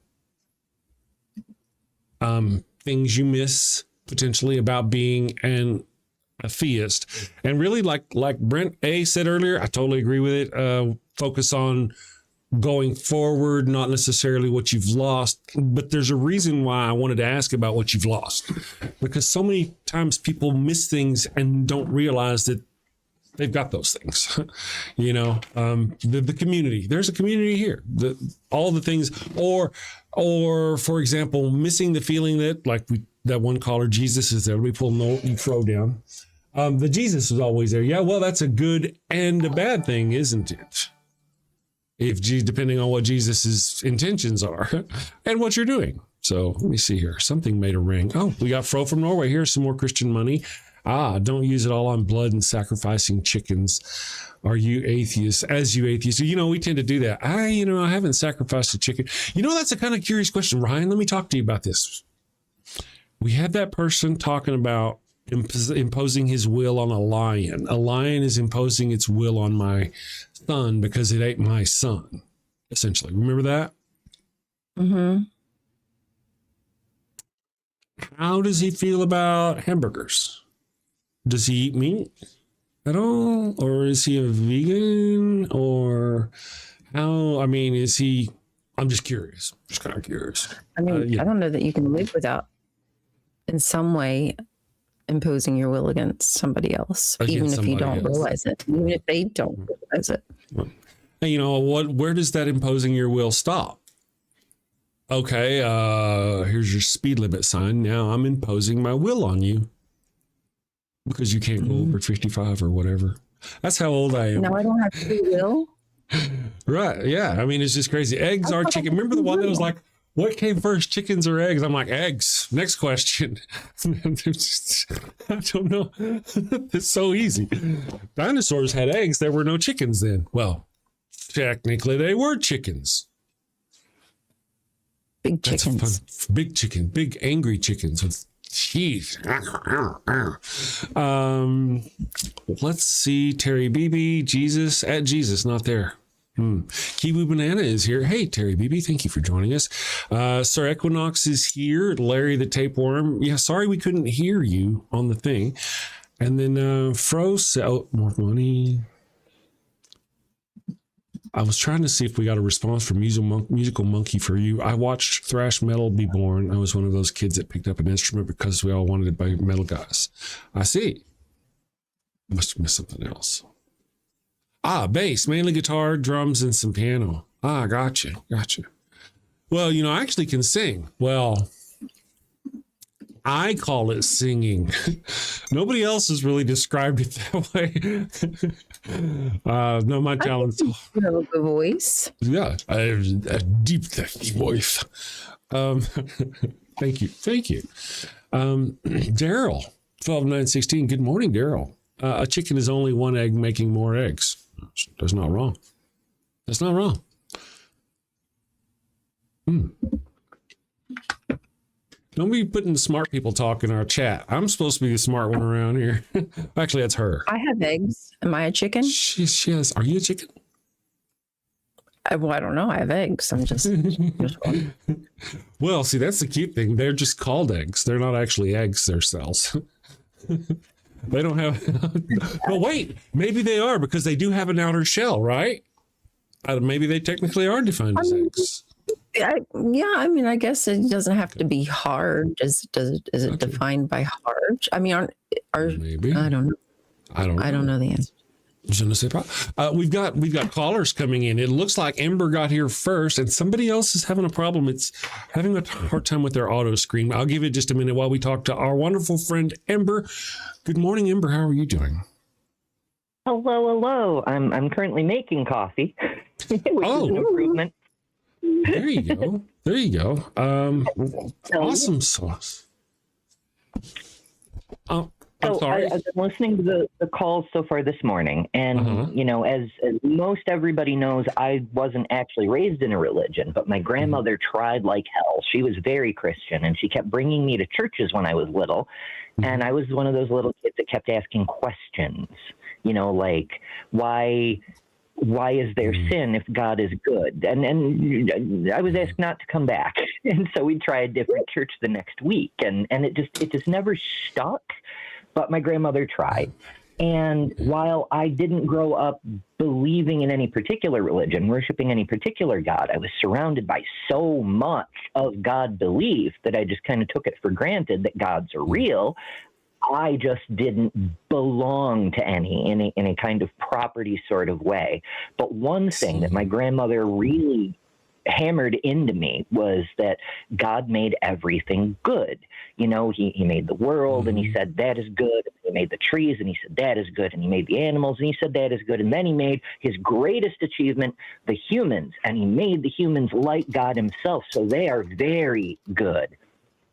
things you miss potentially about being a theist. And really like Brent A said earlier, I totally agree with it. Focus on going forward, not necessarily what you've lost, but there's a reason why I wanted to ask about what you've lost, because so many times people miss things and don't realize that They've got those things, you know, the community, there's a community here, all the things, or for example, missing the feeling that like that one caller, Jesus is there. We pull note and throw down. The Jesus is always there. Yeah. Well, that's a good and a bad thing, isn't it? Depending on what Jesus's intentions are and what you're doing. So let me see here. Something made a ring. Oh, we got Fro from Norway. Here's some more Christian money. Don't use it all on blood and sacrificing chickens. Are you atheists? As you atheists, you know, we tend to do that. I haven't sacrificed a chicken. You know, that's a kind of curious question. Ryan, let me talk to you about this. We had that person talking about imposing his will on a lion. A lion is imposing its will on my son because it ate my son, essentially. Remember that? Mm-hmm. How does he feel about hamburgers? Does he eat meat at all? Or is he a vegan? Or how, I mean, is he, I'm just curious. Just kind of curious. I mean, I don't know that you can live without, in some way, imposing your will against somebody else, even if you don't realize it, even if they don't realize it. And you know what? Where does that imposing your will stop? Okay, here's your speed limit sign. Now I'm imposing my will on you because you can't go over 55 or whatever. That's how old I am. No, I don't have free will. Right? Yeah. I mean, it's just crazy. Eggs are chicken. Remember the one that was like, what came first, chickens or eggs? I'm like, eggs. Next question. I don't know. It's so easy. Dinosaurs had eggs. There were no chickens then. Well, technically they were chickens. Big chickens. Big chicken. Big angry chickens with teeth. Let's see. Terry Beebe. Jesus. At Jesus. Not there. Kiwi Banana is here. Hey, Terry Beebe, thank you for joining us. Sir Equinox is here. Larry the Tapeworm. Yeah, sorry we couldn't hear you on the thing. And then Fro said, more money. I was trying to see if we got a response from Musical Monkey for you. I watched thrash metal be born. I was one of those kids that picked up an instrument because we all wanted to buy metal guys. I see. Must have missed something else. Bass, mainly guitar, drums, and some piano. Gotcha. Well, you know, I actually can sing. Well, I call it singing. Nobody else has really described it that way. No, my talent. You have a good voice. Yeah, I have a deep, thick voice. Thank you. Daryl, 12916. Good morning, Daryl. A chicken is only one egg making more eggs. That's not wrong. Don't be putting smart people talk in our chat. I'm supposed to be the smart one around here. Actually, that's her. I have eggs. Am I a chicken? She has. Are you a chicken? I don't know. I have eggs. I'm just Well, see, that's the cute thing. They're just called eggs. They're not actually eggs. They're cells. They don't have. But wait, maybe they are because they do have an outer shell, right? Maybe they technically are defined as eggs. I mean, I guess it doesn't have to be hard. Is it defined by hard? I mean, maybe. I don't know. I don't know the answer. We've got callers coming in. It looks like Ember got here first, and somebody else is having a problem. It's having a hard time with their auto screen. I'll give it just a minute while we talk to our wonderful friend Ember. Good morning, Ember. How are you doing? Hello. I'm currently making coffee, which is an improvement. There you go. Awesome sauce. So I've been listening to the calls so far this morning, and you know, as most everybody knows, I wasn't actually raised in a religion, but my grandmother tried like hell. She was very Christian, and she kept bringing me to churches when I was little, and I was one of those little kids that kept asking questions, you know, like why is there sin if God is good? And I was asked not to come back, and so we'd try a different church the next week, and it just never stuck. But my grandmother tried. And while I didn't grow up believing in any particular religion, worshiping any particular God, I was surrounded by so much of God belief that I just kind of took it for granted that gods are real. I just didn't belong to any in a kind of property sort of way. But one thing that my grandmother really hammered into me was that God made everything good. You know, he made the world and he said that is good. He made the trees and he said that is good. And he made the animals and he said that is good. And then he made his greatest achievement, the humans, and he made the humans like God himself. So they are very good.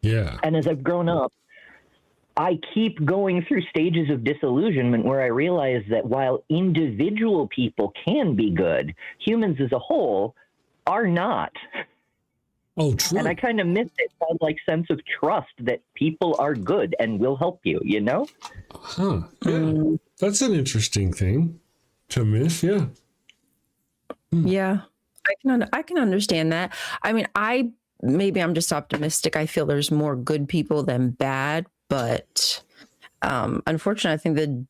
Yeah. And as I've grown up, I keep going through stages of disillusionment where I realize that while individual people can be good, humans as a whole are not. Oh, true. And I kind of miss it, like sense of trust that people are good and will help you, you know? Huh. Yeah. That's an interesting thing to miss. Yeah. Yeah. I can understand that. I mean, maybe I'm just optimistic. I feel there's more good people than bad, but unfortunately, I think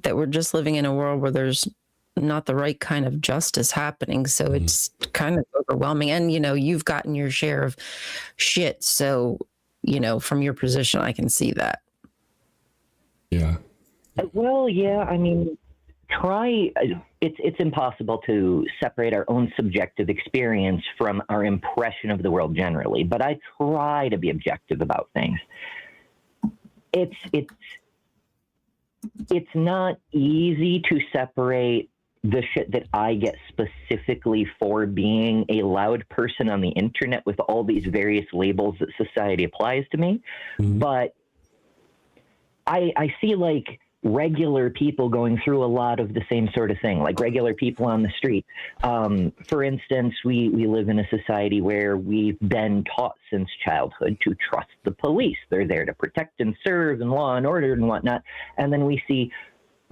that we're just living in a world where there's not the right kind of justice happening. So it's kind of overwhelming. And, you know, you've gotten your share of shit. So, you know, from your position, I can see that. Yeah. Well, yeah, I mean, it's impossible to separate our own subjective experience from our impression of the world generally, but I try to be objective about things. It's not easy to separate the shit that I get specifically for being a loud person on the internet with all these various labels that society applies to me. But I see like regular people going through a lot of the same sort of thing, like regular people on the street. For instance, we live in a society where we've been taught since childhood to trust the police. They're there to protect and serve and law and order and whatnot. And then we see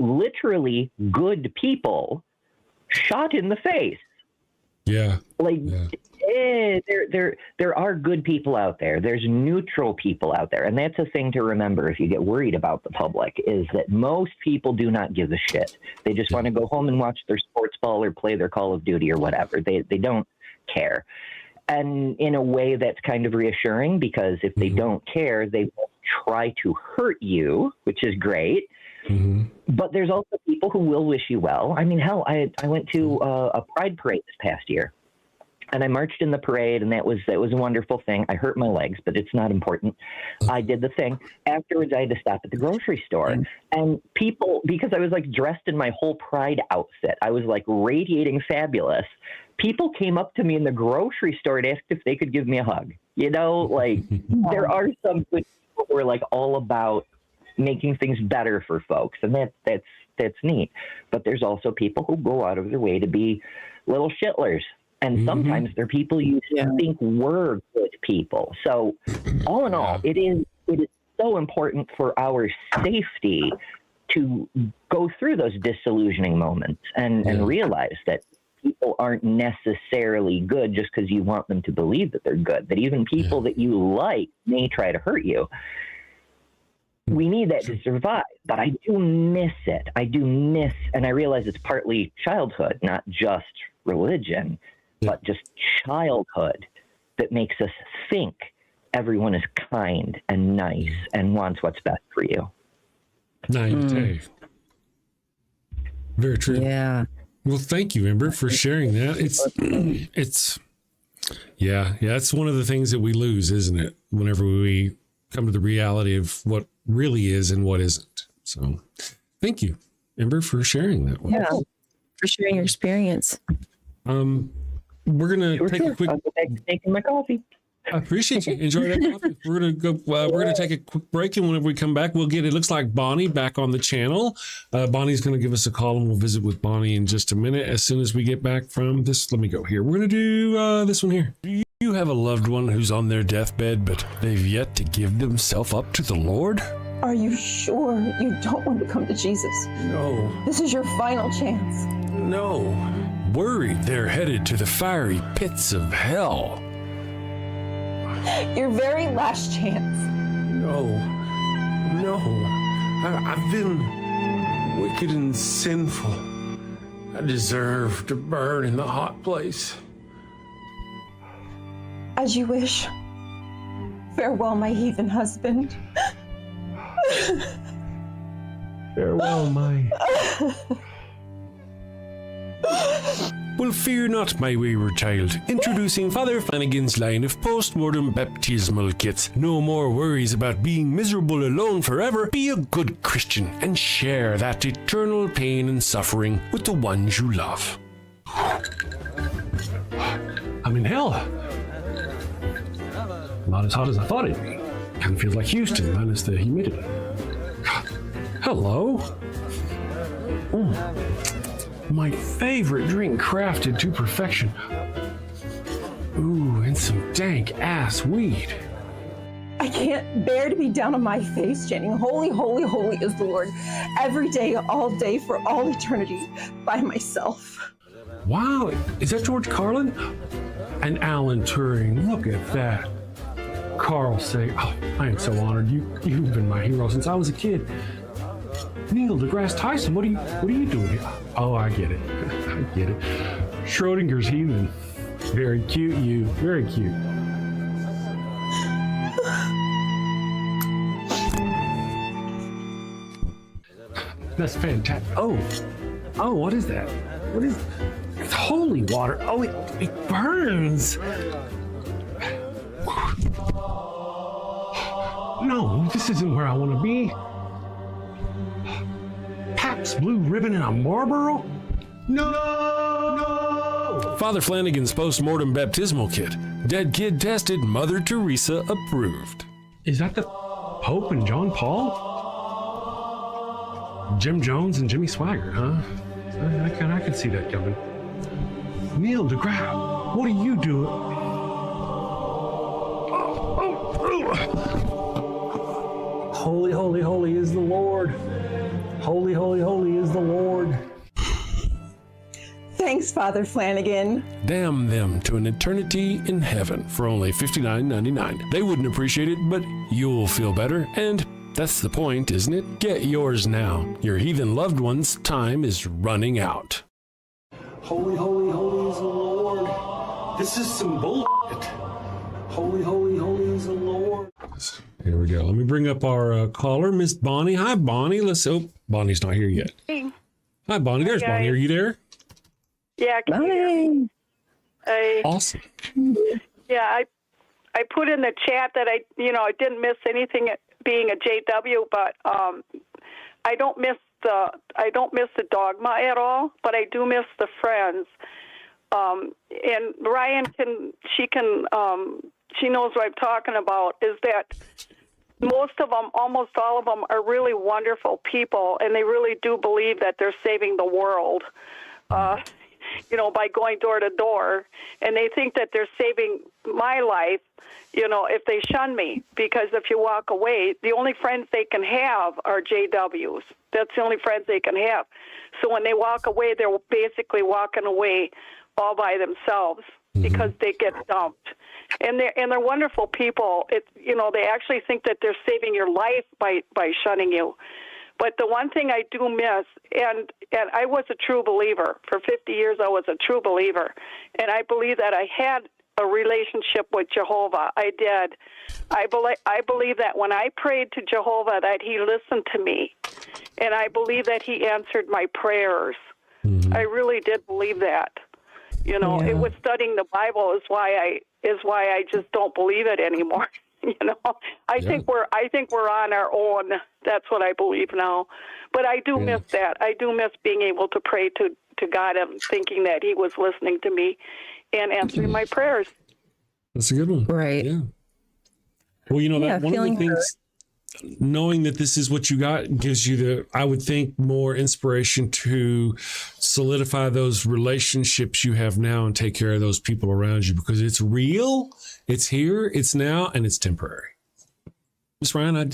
literally good people shot in the face. Yeah. Like, there are good people out there. There's neutral people out there. And that's a thing to remember if you get worried about the public, is that most people do not give a shit. They just want to go home and watch their sports ball or play their Call of Duty or whatever. They don't care. And in a way that's kind of reassuring, because if they don't care, they won't try to hurt you, which is great. But there's also people who will wish you well. I mean, hell, I went to a pride parade this past year, and I marched in the parade, and that was a wonderful thing. I hurt my legs, but it's not important. I did the thing. Afterwards, I had to stop at the grocery store, and people, because I was like dressed in my whole pride outfit, I was like radiating fabulous. People came up to me in the grocery store and asked if they could give me a hug. You know, like there are some good people who are like all about making things better for folks, and that's neat. But there's also people who go out of their way to be little shitlers, and sometimes they're people you think were good people. So all in all, it is so important for our safety to go through those disillusioning moments and realize that people aren't necessarily good just because you want them to believe that they're good, that even people that you like may try to hurt you. We need that to survive, but I do miss it. And I realize it's partly childhood, not just religion, but just childhood that makes us think everyone is kind and nice and wants what's best for you. Naivete. Very true. Yeah. Well, thank you, Ember, for sharing that. It's one of the things that we lose, isn't it? Whenever we come to the reality of what really is and what isn't. So thank you, Ember, for sharing that one. Yeah, for sharing your experience. We're going to take a quick... I'll go back to taking my coffee. I appreciate you. Enjoy that coffee. We're going to go. We're going to take a quick break, and whenever we come back, we'll get. It looks like Bonnie back on the channel. Bonnie's going to give us a call, and we'll visit with Bonnie in just a minute. As soon as we get back from this, let me go here. We're going to do this one here. Do you have a loved one who's on their deathbed, but they've yet to give themselves up to the Lord? Are you sure you don't want to come to Jesus? No. This is your final chance. No. Worried they're headed to the fiery pits of hell. Your very last chance. No. I've been wicked and sinful. I deserve to burn in the hot place. As you wish. Farewell, my heathen husband. Farewell, my. Well, fear not, my wayward child. Introducing Father Flanagan's line of post-mortem baptismal kits. No more worries about being miserable alone forever. Be a good Christian and share that eternal pain and suffering with the ones you love. I'm in hell. Not as hot as I thought it'd be. Kind of feels like Houston, minus the humidity. Hello. My favorite drink crafted to perfection. Ooh, and some dank ass weed. I can't bear to be down on my face chanting, holy, holy, holy is the Lord, every day, all day, for all eternity, by myself. Wow, is that George Carlin? And Alan Turing, look at that. Carl say, oh, I am so honored. You've been my hero since I was a kid. Neil deGrasse Tyson, what are you doing? Oh, I get it. I get it. Schrodinger's heathen. Very cute, you. Very cute. That's fantastic. Oh, what is that? What is? It's holy water. Oh, it burns. No, this isn't where I want to be. Pabst Blue Ribbon and a Marlboro? No! Father Flanagan's post-mortem baptismal kit. Dead kid tested, Mother Teresa approved. Is that the Pope and John Paul? Jim Jones and Jimmy Swaggart, huh? I can see that coming. Neil deGrasse, what are you doing? Holy, holy, holy is the Lord. Holy, holy, holy is the Lord. Thanks, Father Flanagan. Damn them to an eternity in heaven for only $59.99. They wouldn't appreciate it, but you'll feel better, and that's the point, isn't it? Get yours now. Your heathen loved ones' time is running out. Holy, holy, holy is the Lord. This is some bullshit. Holy, holy, holy is the Lord. Here we go. Let me bring up our caller, Miss Bonnie. Hi, Bonnie. Bonnie's not here yet. Hey. Hi, Bonnie. There's Bonnie. Are you there? Yeah. Awesome. Yeah, I put in the chat that I didn't miss anything being a JW, but I don't miss the dogma at all, but I do miss the friends. And Ryan she knows what I'm talking about, is that most of them, almost all of them, are really wonderful people, and they really do believe that they're saving the world, by going door to door. And they think that they're saving my life, if they shun me, because if you walk away, the only friends they can have are JWs. That's the only friends they can have. So when they walk away, they're basically walking away all by themselves because they get dumped. And they're wonderful people. They actually think that they're saving your life by shunning you. But the one thing I do miss, and I was a true believer. For 50 years, I was a true believer. And I believe that I had a relationship with Jehovah. I did. I believe that when I prayed to Jehovah, that he listened to me. And I believe that he answered my prayers. I really did believe that. It was studying the Bible is why I just don't believe it anymore. I think we're on our own. That's what I believe now. But I do miss that. I do miss being able to pray to God and thinking that he was listening to me and answering my prayers. That's a good one. Right. Yeah. Well, that one of the things, knowing that this is what you got gives you I would think, more inspiration to solidify those relationships you have now and take care of those people around you, because it's real, it's here, it's now, and it's temporary. Miss Ryan,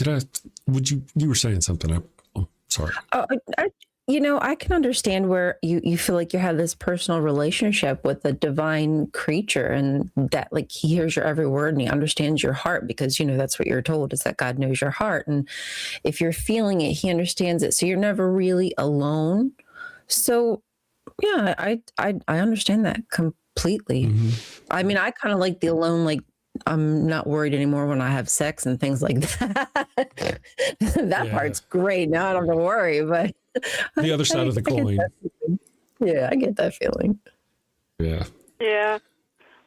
you were saying something. I'm sorry. I can understand where you feel like you have this personal relationship with a divine creature, and that he hears your every word and he understands your heart, because that's what you're told, is that God knows your heart, and if you're feeling it, he understands it, so you're never really alone. So yeah, I understand that completely. I mean, I kind of like the alone, I'm not worried anymore when I have sex and things like that. That part's great. Now I don't have to worry, but the other side of the coin. I get that feeling. Yeah. Yeah.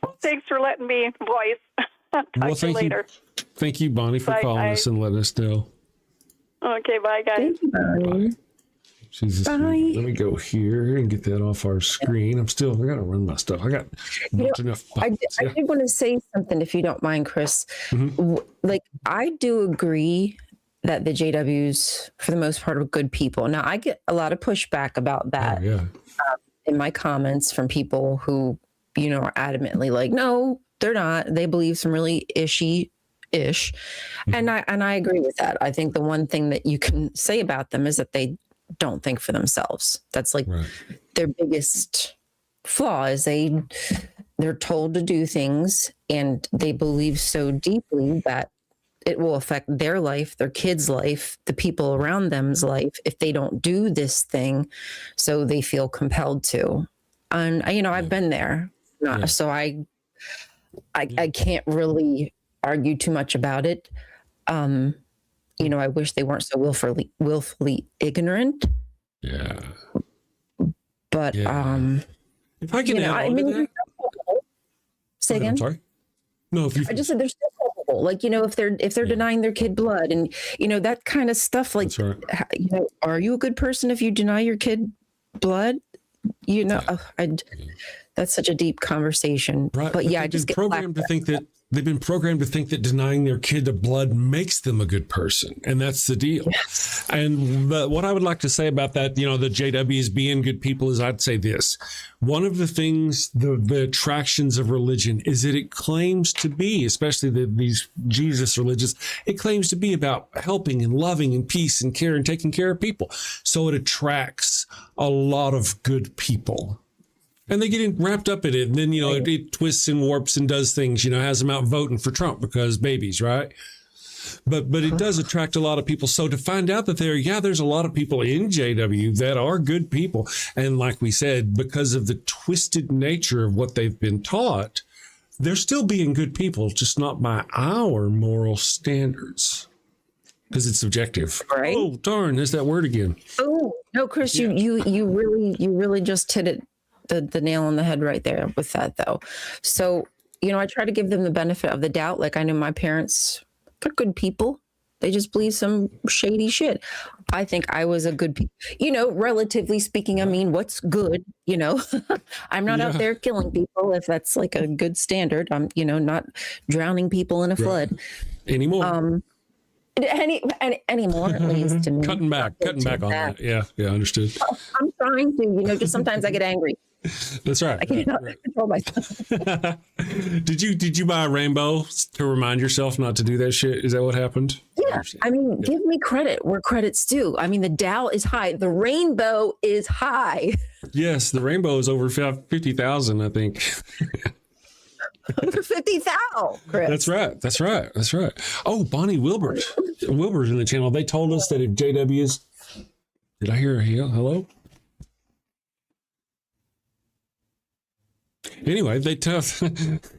Well, thanks for letting me voice. Talk to you later. Thank you, Bonnie, for calling us and letting us know. Okay, bye, guys. Thank you, Bonnie. Bye. Let me go here and get that off our screen. I got to run my stuff. I got not enough buttons. I did want to say something, if you don't mind, Chris. Mm-hmm. Like, I do agree that the JWs, for the most part, are good people. Now, I get a lot of pushback about that in my comments from people who, you know, are adamantly like, no, they're not. They believe some really ish. Mm-hmm. And I agree with that. I think the one thing that you can say about them is that they don't think for themselves. That's like their biggest flaw is they're told to do things and they believe so deeply that it will affect their life, their kids' life, the people around them's life if they don't do this thing. So they feel compelled to. And you know, I've been there. So I can't really argue too much about it. You know, I wish they weren't so willfully ignorant. Yeah. But if I can add on to that. Say again. I'm sorry. No, I just said they're still culpable. Like, you know, if they're denying their kid blood and, you know, that kind of stuff. Like, you know, are you a good person if you deny your kid blood? You know, that's such a deep conversation. Right. But I just get programmed to think that they've been programmed to think that denying their kid the blood makes them a good person. And that's the deal. Yes. And what I would like to say about that, you know, the JWs being good people is I'd say this. One of the things, the attractions of religion is that it claims to be, especially these Jesus religions, it claims to be about helping and loving and peace and care and taking care of people. So it attracts a lot of good people. And they get wrapped up in it. And then, you know, it twists and warps and does things, you know, has them out voting for Trump because babies, right? But it does attract a lot of people. So to find out that there's a lot of people in JW that are good people. And like we said, because of the twisted nature of what they've been taught, they're still being good people, just not by our moral standards. Because it's subjective. Right. Oh, darn, there's that word again. Oh, no, Chris, you really just hit it. The nail on the head right there with that, though. So, you know, I try to give them the benefit of the doubt. Like, I know my parents, they're good people. They just believe some shady shit. I think I was a good, you know, relatively speaking. I mean, what's good, you know? I'm not out there killing people if that's like a good standard. I'm, you know, not drowning people in a flood anymore. Anymore, at least. To me. Cutting back on that. Yeah, understood. I'm trying to, you know, just sometimes I get angry. That's right. I can't control myself. Did you buy a rainbow to remind yourself not to do that shit? Is that what happened? Yeah. I mean, give me credit where credit's due. I mean, the Dow is high. The rainbow is high. Yes, the rainbow is over 50,000, I think. Over 50,000, Chris. That's right. Oh, Bonnie Wilber's in the channel. They told us that if JWs, did I hear a hello? Anyway, they tough. That's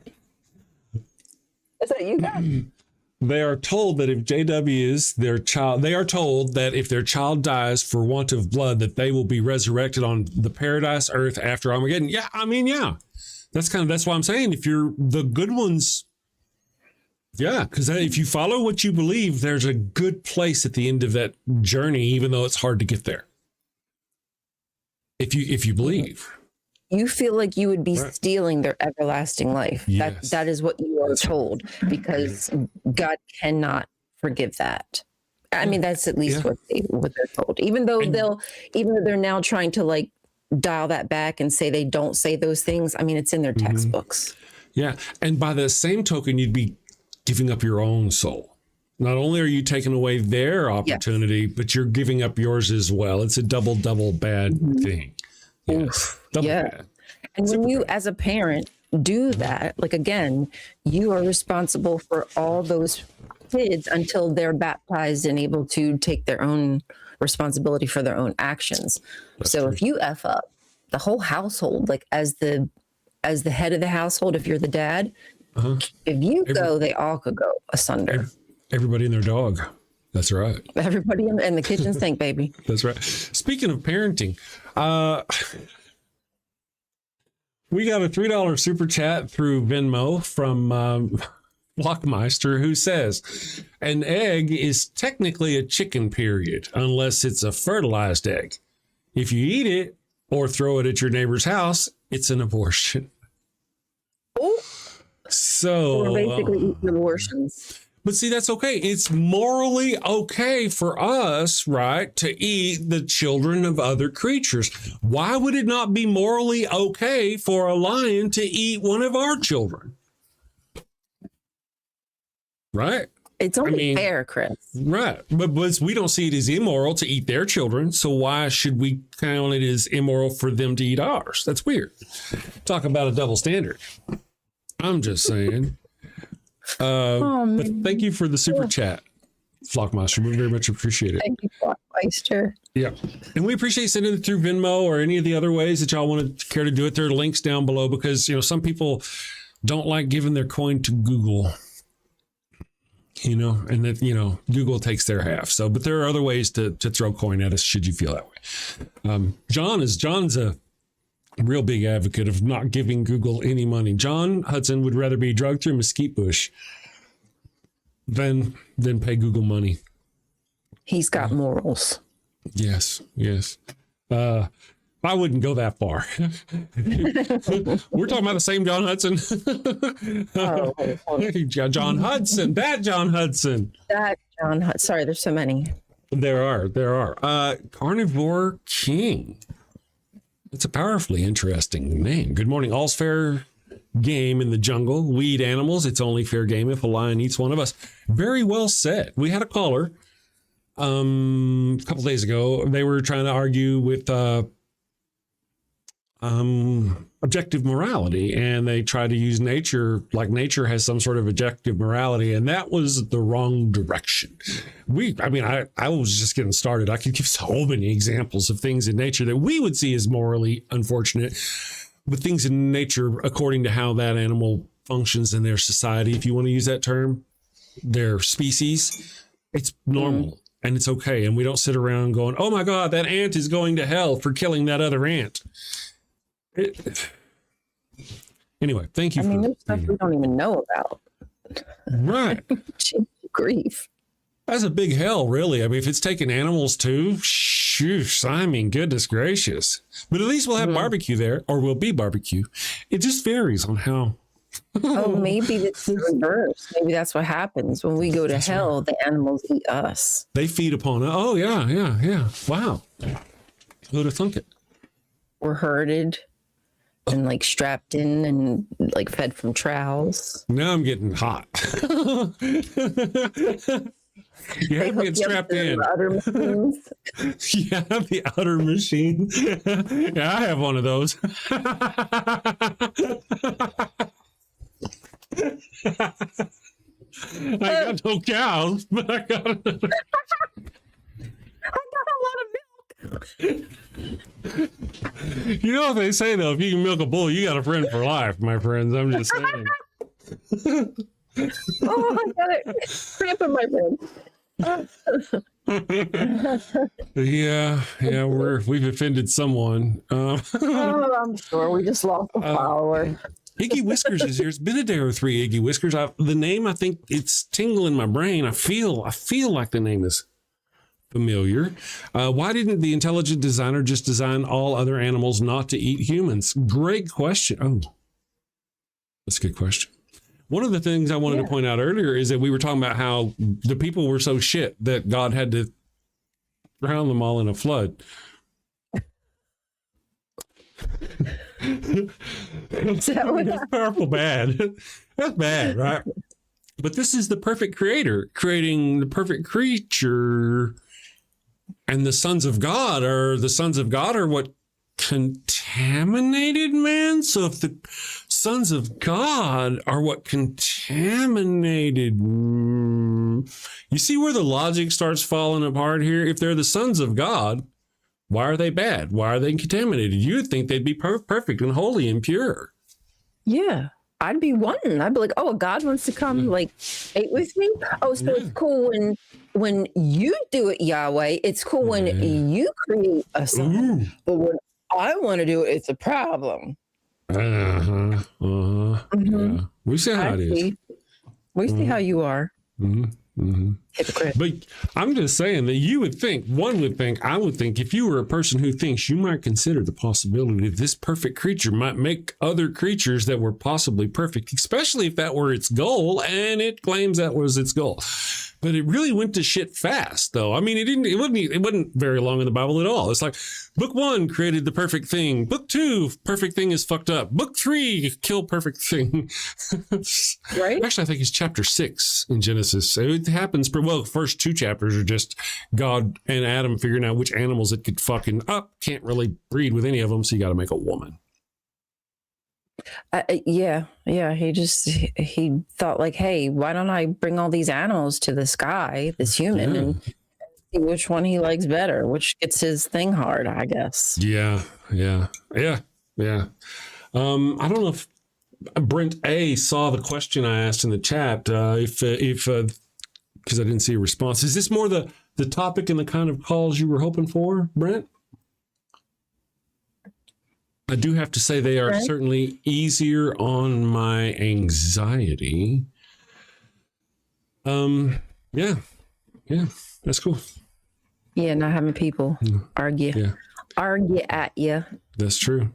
what you got. They are told that if JWs, they are told that if their child dies for want of blood, that they will be resurrected on the paradise earth after Armageddon. Yeah, I mean, yeah. That's why I'm saying if you're the good ones, because if you follow what you believe, there's a good place at the end of that journey, even though it's hard to get there. If you believe. You feel like you would be stealing their everlasting life. Yes. That is what you are told, because God cannot forgive that. I mean, that's at least what they're told. Even though they're now trying to like dial that back and say they don't say those things. I mean, it's in their textbooks. Yeah. And by the same token, you'd be giving up your own soul. Not only are you taking away their opportunity, but you're giving up yours as well. It's a double bad thing. Yes. Double bad. And when you, as a parent, do that, like, again, you are responsible for all those kids until they're baptized and able to take their own responsibility for their own actions. That's true. If you F up the whole household, like as the head of the household, if you're the dad, If you go, they all could go asunder. Everybody and their dog. That's right. Everybody in the kitchen sink, baby. That's right. Speaking of parenting, we got a $3 super chat through Venmo from Blockmeister, who says, an egg is technically a chicken, period, unless it's a fertilized egg. If you eat it or throw it at your neighbor's house, it's an abortion. Oh. So we're basically eating abortions. But see, that's okay. It's morally okay for us, right, to eat the children of other creatures. Why would it not be morally okay for a lion to eat one of our children? Right? It's only fair, Chris. Right. But we don't see it as immoral to eat their children. So why should we count it as immoral for them to eat ours? That's weird. Talk about a double standard. I'm just saying. But thank you for the super chat, Flockmaster. We very much appreciate it. Thank you, Flockmeister. Yeah. And we appreciate sending it through Venmo or any of the other ways that y'all want to care to do it. There are links down below because, some people don't like giving their coin to Google, and that, Google takes their half. So, but there are other ways to throw coin at us should you feel that way. John's a real big advocate of not giving Google any money. John Hudson would rather be drugged through mesquite bush than pay Google money. He's got morals. Yes. I wouldn't go that far. We're talking about the same John Hudson. John Hudson. That John Hudson. Sorry, there's so many. There are. Carnivore King. It's a powerfully interesting name. Good morning. All's fair game in the jungle. We eat animals. It's only fair game if a lion eats one of us. Very well said. We had a caller a couple days ago. They were trying to argue with objective morality, and they try to use nature, like nature has some sort of objective morality, and that was the wrong direction. I was just getting started. I could give so many examples of things in nature that we would see as morally unfortunate, but things in nature according to how that animal functions in their society, if you want to use that term, their species, it's normal and it's okay. And we don't sit around going, oh my God, that ant is going to hell for killing that other ant. Anyway, thank you. There's stuff we don't even know about. Right. Grief. That's a big hell, really. If it's taking animals too, goodness gracious. But at least we'll have barbecue there, or we'll be barbecue. It just varies on how. Maybe it's the reverse. Maybe that's what happens when we go to hell. Right. The animals eat us. They feed upon us. Oh yeah. Wow. Who'd have thunk it? We're herded and strapped in and fed from trowels. Now I'm getting hot. You have to get strapped in. Yeah, the outer machine. Yeah, I have one of those. I got no cows, but I got another. I got a lot of milk. You know what they say, though, if you can milk a bull, you got a friend for life, my friends. I'm just saying. Oh, I got it. Cramp in my Yeah, we've offended someone. I'm sure we just lost a follower. Iggy Whiskers is here. It's been a day or three. Iggy Whiskers. The name, I think it's tingling in my brain. I feel like the name is familiar. Why didn't the intelligent designer just design all other animals not to eat humans? Great question. Oh, that's a good question. One of the things I wanted to point out earlier is that we were talking about how the people were so shit that God had to drown them all in a flood. That's powerful bad. That's bad, right? But this is the perfect creator creating the perfect creature, and the sons of God are what contaminated man. So if the sons of God are what contaminated, you see where the logic starts falling apart here? If they're the sons of God, why are they bad? Why are they contaminated? You'd think they'd be perfect and holy and pure. Yeah. I'd be wanting. I'd be like, oh, God wants to come like eat with me. Oh, so it's cool when you do it, Yahweh. It's cool when you create a son. But when I want to do it, it's a problem. Yeah. We see how it is. We see how you are. Hypocrite. But I'm just saying that you would think, I would think, if you were a person who thinks, you might consider the possibility that this perfect creature might make other creatures that were possibly perfect, especially if that were its goal, and it claims that was its goal. But it really went to shit fast, though. I mean, it wasn't very long in the Bible at all. It's like book 1 created the perfect thing. Book 2, perfect thing is fucked up. Book 3, kill perfect thing. Right? Actually, I think it's chapter 6 in Genesis. It happens the first 2 chapters are just God and Adam figuring out which animals it could fucking up. Can't really breed with any of them, so you got to make a woman. Yeah. He thought like, hey, why don't I bring all these animals to this guy, this human, and see which one he likes better, which gets his thing hard, I guess. Yeah. I don't know if Brent A saw the question I asked in the chat. If because I didn't see a response. Is this more the topic and the kind of calls you were hoping for, Brent? I do have to say they are certainly easier on my anxiety. Yeah, that's cool. Yeah, not having people argue at you. That's true.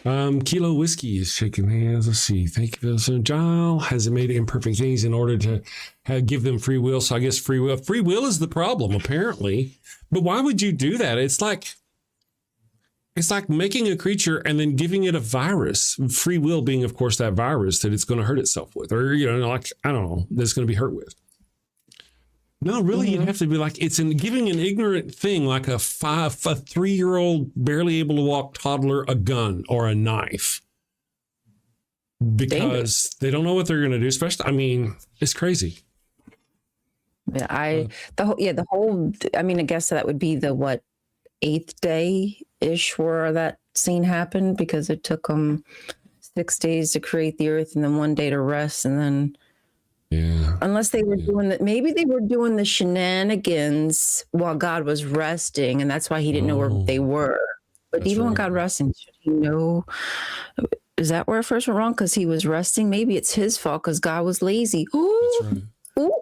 Kilo Whiskey is shaking hands. Let's see. Thank you. So Giles has made imperfect things in order to give them free will. So I guess free will is the problem, apparently. But why would you do that? It's like making a creature and then giving it a virus. Free will being, of course, that virus that it's going to hurt itself with, or, like, I don't know, that's going to be hurt with. No, really, you'd have to be like, it's giving an ignorant thing like a 3-year-old, barely able to walk toddler a gun or a knife because they don't know what they're going to do. Especially, I mean, it's crazy. Yeah, I guess that would be the 8th day ish where that scene happened, because it took them 6 days to create the earth and then 1 day to rest, and then unless they were doing that, maybe they were doing the shenanigans while God was resting, and that's why he didn't know where they were. But even when God resting, should he know? Is that where it first went wrong? Because he was resting. Maybe it's his fault because God was lazy.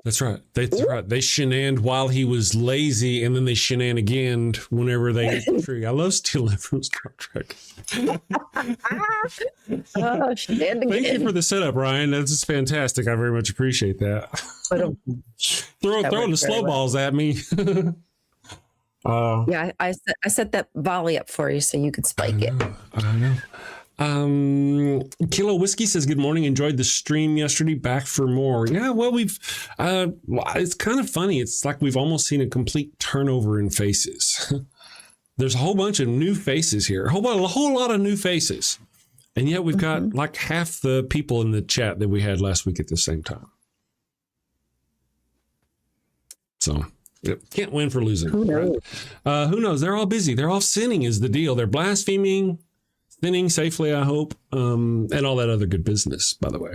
That's right. That's right. They shenaned while he was lazy, and then they shenanigans whenever they hit the tree. I love stealing that from Star Trek. Thank you for the setup, Ryan. That's just fantastic. I very much appreciate that. Throwing the slow balls at me. I set that volley up for you so you could spike it. I know. Kilo Whiskey says, good morning. Enjoyed the stream yesterday. Back for more. Yeah, well, it's kind of funny. It's like we've almost seen a complete turnover in faces. There's a whole bunch of new faces here. A whole lot of new faces. And yet we've got like half the people in the chat that we had last week at the same time. So can't win for losing. Who knows? Right? Who knows? They're all busy. They're all sinning is the deal. They're blaspheming, sinning safely, I hope, and all that other good business, by the way.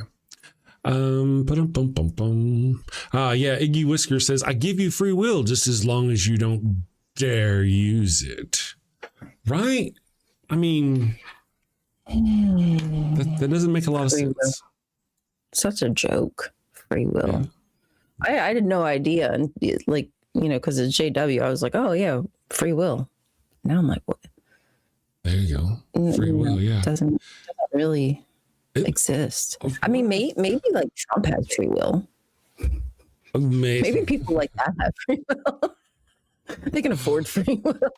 Iggy Whisker says, I give you free will just as long as you don't dare use it. Right? I mean, that doesn't make a lot of sense. Such a joke, free will. Yeah. I had no idea. And because it's JW, I was like, oh, yeah, free will. Now I'm like, what? There you go. Free will, yeah. Doesn't really exist. I mean, maybe like Trump has free will. Maybe people like that have free will. They can afford free will.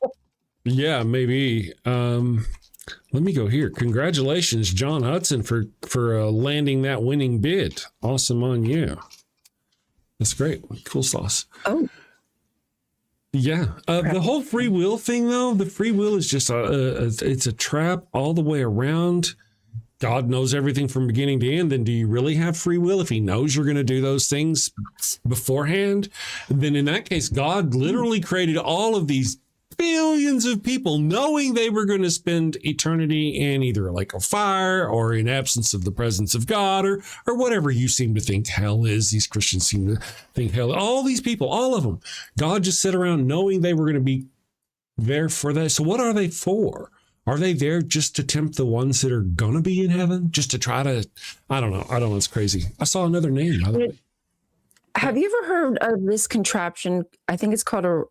Yeah, maybe. Let me go here. Congratulations, John Hudson, for landing that winning bid. Awesome on you. That's great. Cool sauce. Oh. Yeah. The whole free will thing, though, the free will is just it's a trap all the way around. God knows everything from beginning to end. Then do you really have free will if he knows you're going to do those things beforehand? Then in that case, God literally created all of these billions of people, knowing they were going to spend eternity in either a lake of fire or in absence of the presence of God or whatever you seem to think hell is. These Christians seem to think hell. All these people, all of them, God just sat around knowing they were going to be there for that. So what are they for? Are they there just to tempt the ones that are going to be in heaven? Just to try to, I don't know. It's crazy. I saw another name, by the way. Have you ever heard of this contraption? I think it's called a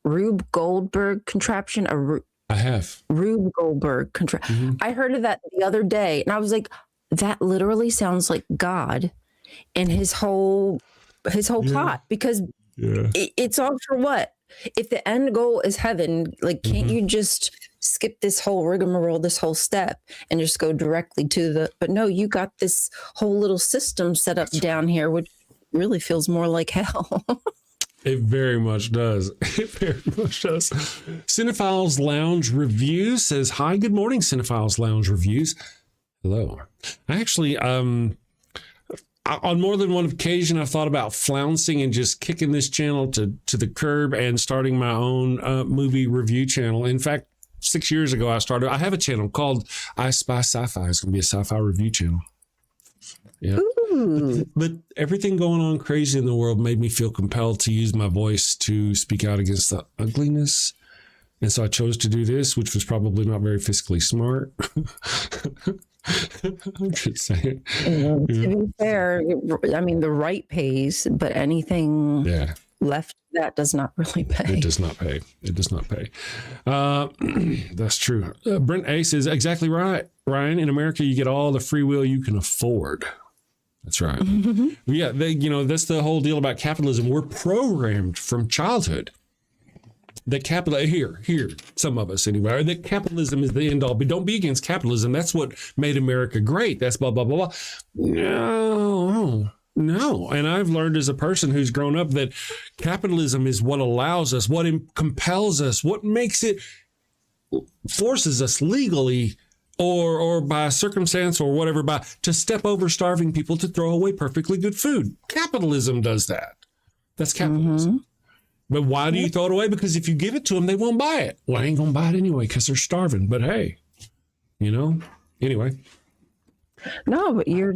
Rube Goldberg contraption. I have. Rube Goldberg contraption. Mm-hmm. I heard of that the other day, and I was like, that literally sounds like God and his whole plot, because it's all for what? If the end goal is heaven, like, can't you just skip this whole rigmarole, this whole step, and just go directly to but no, you got this whole little system set up down here, which really feels more like hell. It very much does. It very much does. Cinephiles Lounge Reviews says, hi, good morning, Cinephiles Lounge Reviews. Hello. I actually, on more than one occasion, I've thought about flouncing and just kicking this channel to the curb and starting my own movie review channel. In fact, 6 years ago, I have a channel called I Spy Sci-Fi. It's going to be a sci-fi review channel. Yeah. But everything going on crazy in the world made me feel compelled to use my voice to speak out against the ugliness. And so I chose to do this, which was probably not very fiscally smart. I'm just saying. To be fair, I mean, the right pays, but anything left that does not really pay. It does not pay. It does not pay. That's true. Brent A says, exactly right, Ryan. In America, you get all the free will you can afford. That's right. Mm-hmm. Yeah, that's the whole deal about capitalism. We're programmed from childhood that here, some of us anyway, that capitalism is the end all. But don't be against capitalism. That's what made America great. That's blah, blah, blah, blah. No. And I've learned as a person who's grown up that capitalism is what allows us, what compels us, what makes it, forces us legally or by circumstance or whatever, to step over starving people to throw away perfectly good food. Capitalism does that. That's capitalism. Mm-hmm. But why do you throw it away? Because if you give it to them, they won't buy it. Well, I ain't going to buy it anyway because they're starving. But hey, anyway. No, but you're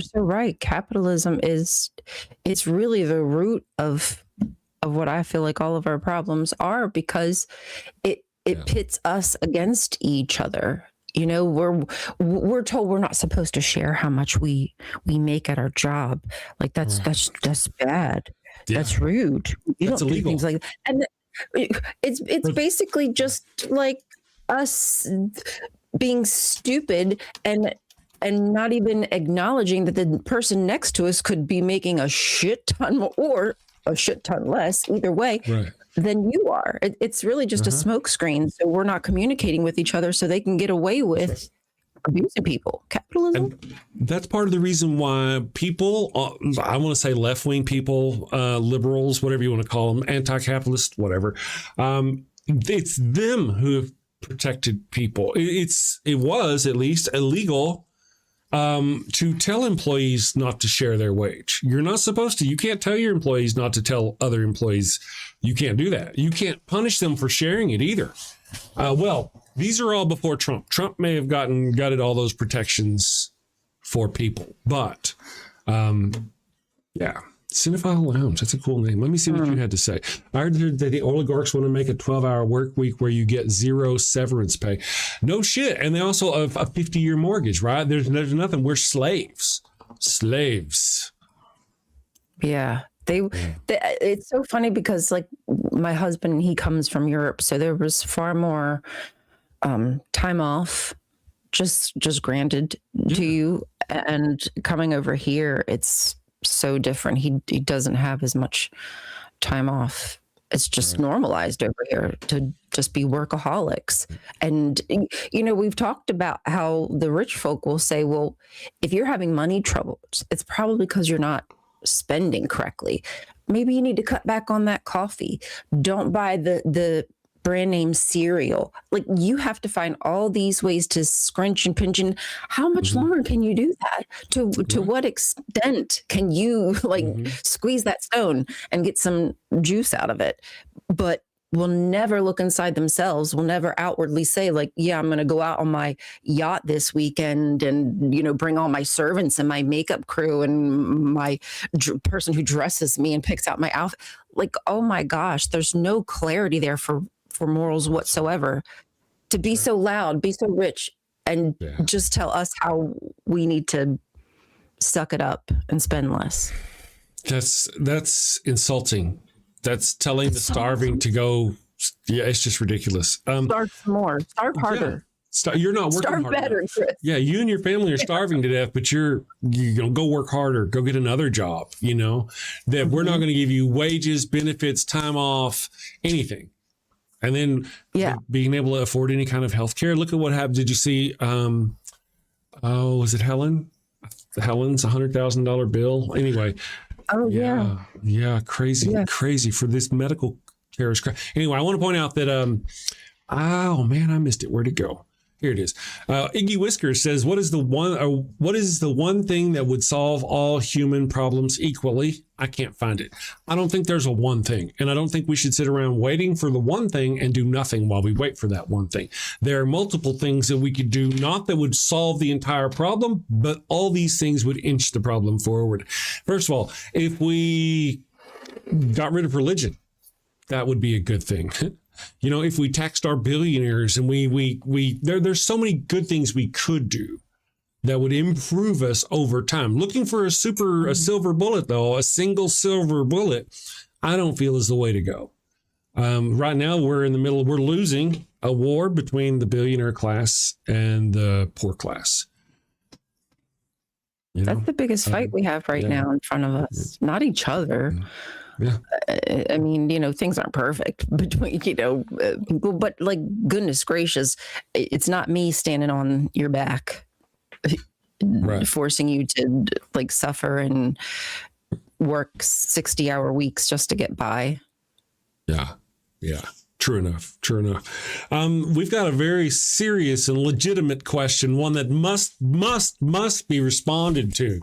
so right. Capitalism it's really the root of what I feel like all of our problems are, because it pits us against each other. We're told we're not supposed to share how much we make at our job. Like that's bad. Yeah. That's rude. That's don't illegal. Do things like that. And it's basically just like us being stupid and not even acknowledging that the person next to us could be making a shit ton or a shit ton less, either way, than you are. It's really just a smokescreen. So we're not communicating with each other so they can get away with abusing people. Capitalism. And that's part of the reason why people, I want to say left-wing people, liberals, whatever you want to call them, anti-capitalist, whatever. It's them who have protected people. It was at least illegal to tell employees not to share their wage. You're not supposed to. You can't tell your employees not to tell other employees. You can't do that. You can't punish them for sharing it either. Well, these are all before Trump. Trump may have gutted all those protections for people, but Cinephile Lounge. That's a cool name. Let me see what you had to say. I heard that the oligarchs want to make a 12-hour work week where you get zero severance pay. No shit. And they also have a 50-year mortgage, right? There's nothing. We're slaves. Yeah. It's so funny because like my husband, he comes from Europe. So there was far more time off just granted to you. And coming over here, it's so different. He doesn't have as much time off. It's just normalized over here to just be workaholics. And, we've talked about how the rich folk will say, well, if you're having money troubles, it's probably because you're not spending correctly. Maybe you need to cut back on that coffee. Don't buy the brand name cereal. Like, you have to find all these ways to scrunch and pinch. And how much longer can you do that? To what extent can you squeeze that stone and get some juice out of it? But will never look inside themselves, will never outwardly say like, yeah, I'm going to go out on my yacht this weekend and, you know, bring all my servants and my makeup crew and my person who dresses me and picks out my outfit. Like, oh my gosh, there's no clarity there for morals whatsoever. To be so loud, be so rich, and just tell us how we need to suck it up and spend less. That's insulting. That's telling the starving to go. Yeah, it's just ridiculous. Starve more, starve harder. You're not working starve hard better, Chris. Yeah, you and your family are starving to death, but you know, go work harder, go get another job. You know that we're not going to give you wages, benefits, time off, anything, and then being able to afford any kind of health care. Look at what happened. Did you see? Was it Helen? Helen's $100,000 bill. Anyway. Oh yeah. Crazy for this medical care. Anyway, I want to point out that oh man, I missed it. Where'd it go? Here it is. Iggy Whiskers says, what is the one thing that would solve all human problems equally? I can't find it. I don't think there's a one thing. And I don't think we should sit around waiting for the one thing and do nothing while we wait for that one thing. There are multiple things that we could do, not that would solve the entire problem, but all these things would inch the problem forward. First of all, if we got rid of religion, that would be a good thing. You know, if we taxed our billionaires and there's so many good things we could do that would improve us over time. Looking for a silver bullet, though, a single silver bullet, I don't feel is the way to go. Right now, we're losing a war between the billionaire class and the poor class. You know? That's the biggest fight we have right now in front of us, not each other. Yeah. I mean, you know, things aren't perfect between, you know, people, but like, goodness gracious, it's not me standing on your back, forcing you to like suffer and work 60-hour weeks just to get by. Yeah. True enough. We've got a very serious and legitimate question, one that must be responded to.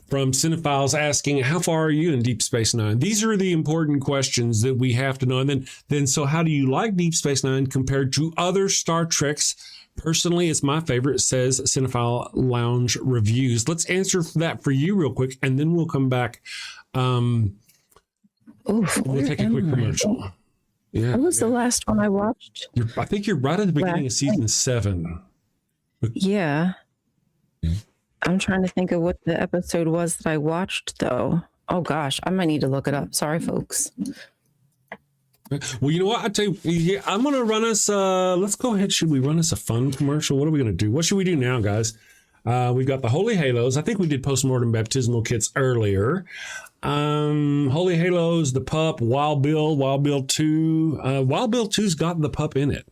From Cinephiles asking, how far are you in Deep Space Nine? These are the important questions that we have to know. And then so how do you like Deep Space Nine compared to other Star Treks? Personally, it's my favorite, says Cinephile Lounge Reviews. Let's answer that for you real quick, and then we'll come back. We'll take a quick commercial. Yeah. What was the last one I watched? I think you're right at the beginning of season 7. Yeah. I'm trying to think of what the episode was that I watched, though. Oh, gosh. I might need to look it up. Sorry, folks. Well, you know what? I tell you, I'm going to run us, let's go ahead. Should we run us a fun commercial? What are we going to do? What should we do now, guys? We've got the Holy Halos. I think we did postmortem baptismal kits earlier. Holy Halos, the pup, Wild Bill 2. Wild Bill 2's got the pup in it.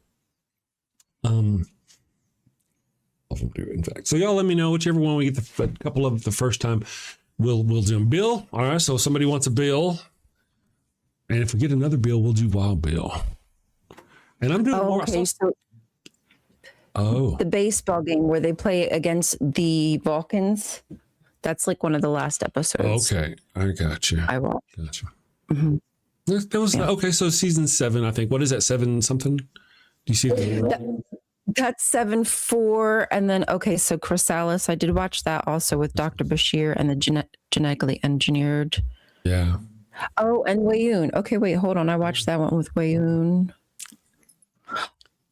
Do, in fact. So y'all let me know whichever one we get a couple of the first time. We'll do them. Bill. All right. So somebody wants a Bill. And if we get another Bill, we'll do Wild Bill. And I'm doing more. Okay, so the baseball game where they play against the Vulcans. That's like one of the last episodes. Okay. I got you. I watched. Gotcha. Mm-hmm. That was okay. So season 7, I think. What is that? 7 something? Do you see That's 7-4, and then so Chrysalis. I did watch that also with Dr. Bashir and the genetically engineered. Yeah. Oh, and Wayoon. Okay, wait, hold on. I watched that one with Wayoon.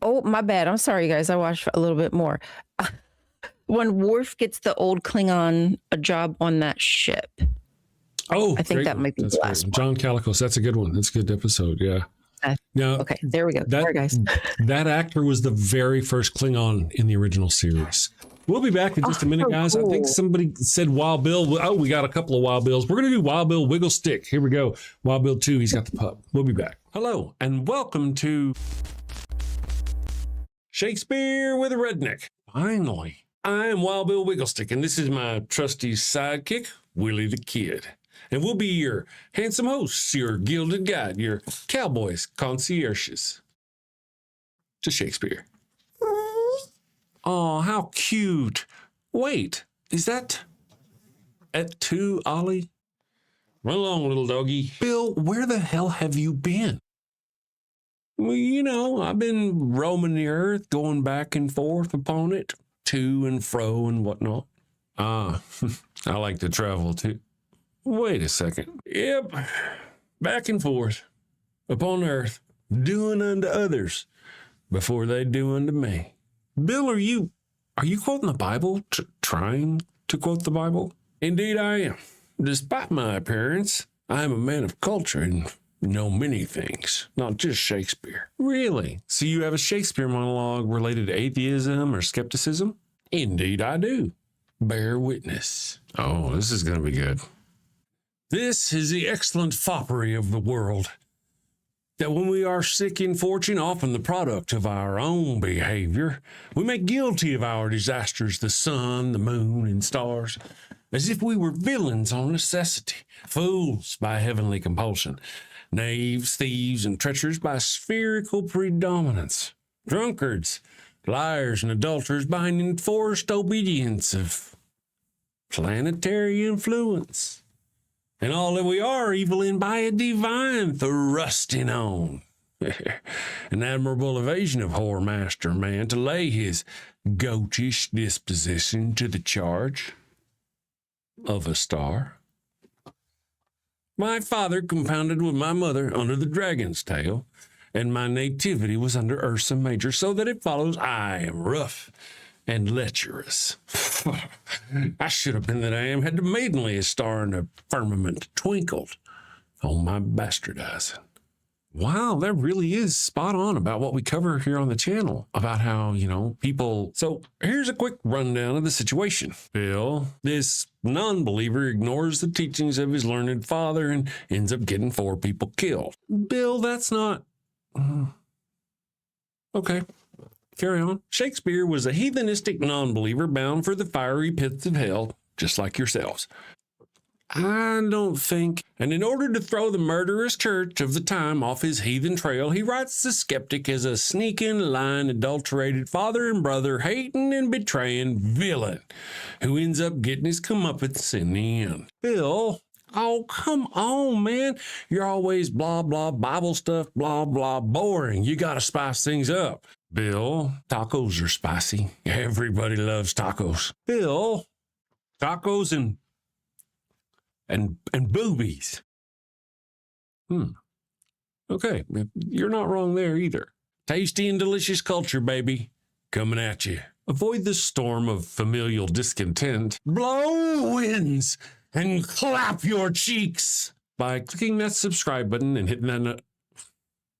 Oh, my bad. I'm sorry, guys. I watched a little bit more. When Worf gets the old Klingon a job on that ship. Oh, I think that might be the last one. John Calicos. That's a good one. That's a good episode. Yeah. Now, okay, there we go. Sorry, guys. That actor was the very first Klingon in the original series. We'll be back in just a minute, guys. Cool. I think somebody said Wild Bill. Oh, we got a couple of Wild Bills. We're going to do Wild Bill Wiggle Stick. Here we go. Wild Bill 2. He's got the pup. We'll be back. Hello, and welcome to Shakespeare with a Redneck. Finally, I'm Wild Bill Wigglestick, and this is my trusty sidekick, Willie the Kid. And we'll be your handsome hosts, your gilded guide, your cowboys, concierges to Shakespeare. Oh, how cute. Wait, is that at 2, Ollie? Run along, little doggy. Bill, where the hell have you been? Well, you know, I've been roaming the earth, going back and forth upon it, to and fro and whatnot. I like to travel too. Wait a second. Yep. Back and forth upon earth, doing unto others before they do unto me. Bill, are you quoting the Bible? Trying to quote the Bible? Indeed I am. Despite my appearance, I am a man of culture and know many things, not just Shakespeare. Really? So you have a Shakespeare monologue related to atheism or skepticism? Indeed I do. Bear witness. Oh, this is going to be good. This is the excellent foppery of the world, that when we are sick in fortune, often the product of our own behavior, we make guilty of our disasters the sun, the moon, and stars, as if we were villains on necessity, fools by heavenly compulsion, knaves, thieves, and treacherous by spherical predominance, drunkards, liars, and adulterers by an enforced obedience of planetary influence, and all that we are evil in by a divine thrusting on. An admirable evasion of whoremaster man to lay his goatish disposition to the charge of a star. My father compounded with my mother under the dragon's tail, and my nativity was under Ursa Major, so that it follows I am rough and lecherous. I should have been that I am, had the maidenliest star in the firmament twinkled on my bastardizing. Wow, that really is spot on about what we cover here on the channel, about how, you know, people. So here's a quick rundown of the situation. Bill, this non-believer, ignores the teachings of his learned father and ends up getting 4 people killed. Bill, that's not... Okay, carry on. Shakespeare was a heathenistic non-believer bound for the fiery pits of hell, just like yourselves. I don't think. And in order to throw the murderous church of the time off his heathen trail, he writes the skeptic as a sneaking, lying, adulterated father and brother, hating and betraying villain who ends up getting his comeuppance in the end. Bill, oh, come on, man. You're always blah, blah, Bible stuff, blah, blah, boring. You got to spice things up. Bill, tacos are spicy. Everybody loves tacos. Bill, tacos and boobies. Okay, you're not wrong there either. Tasty and delicious culture, baby, coming at you. Avoid the storm of familial discontent. Blow winds and clap your cheeks by clicking that subscribe button and hitting that.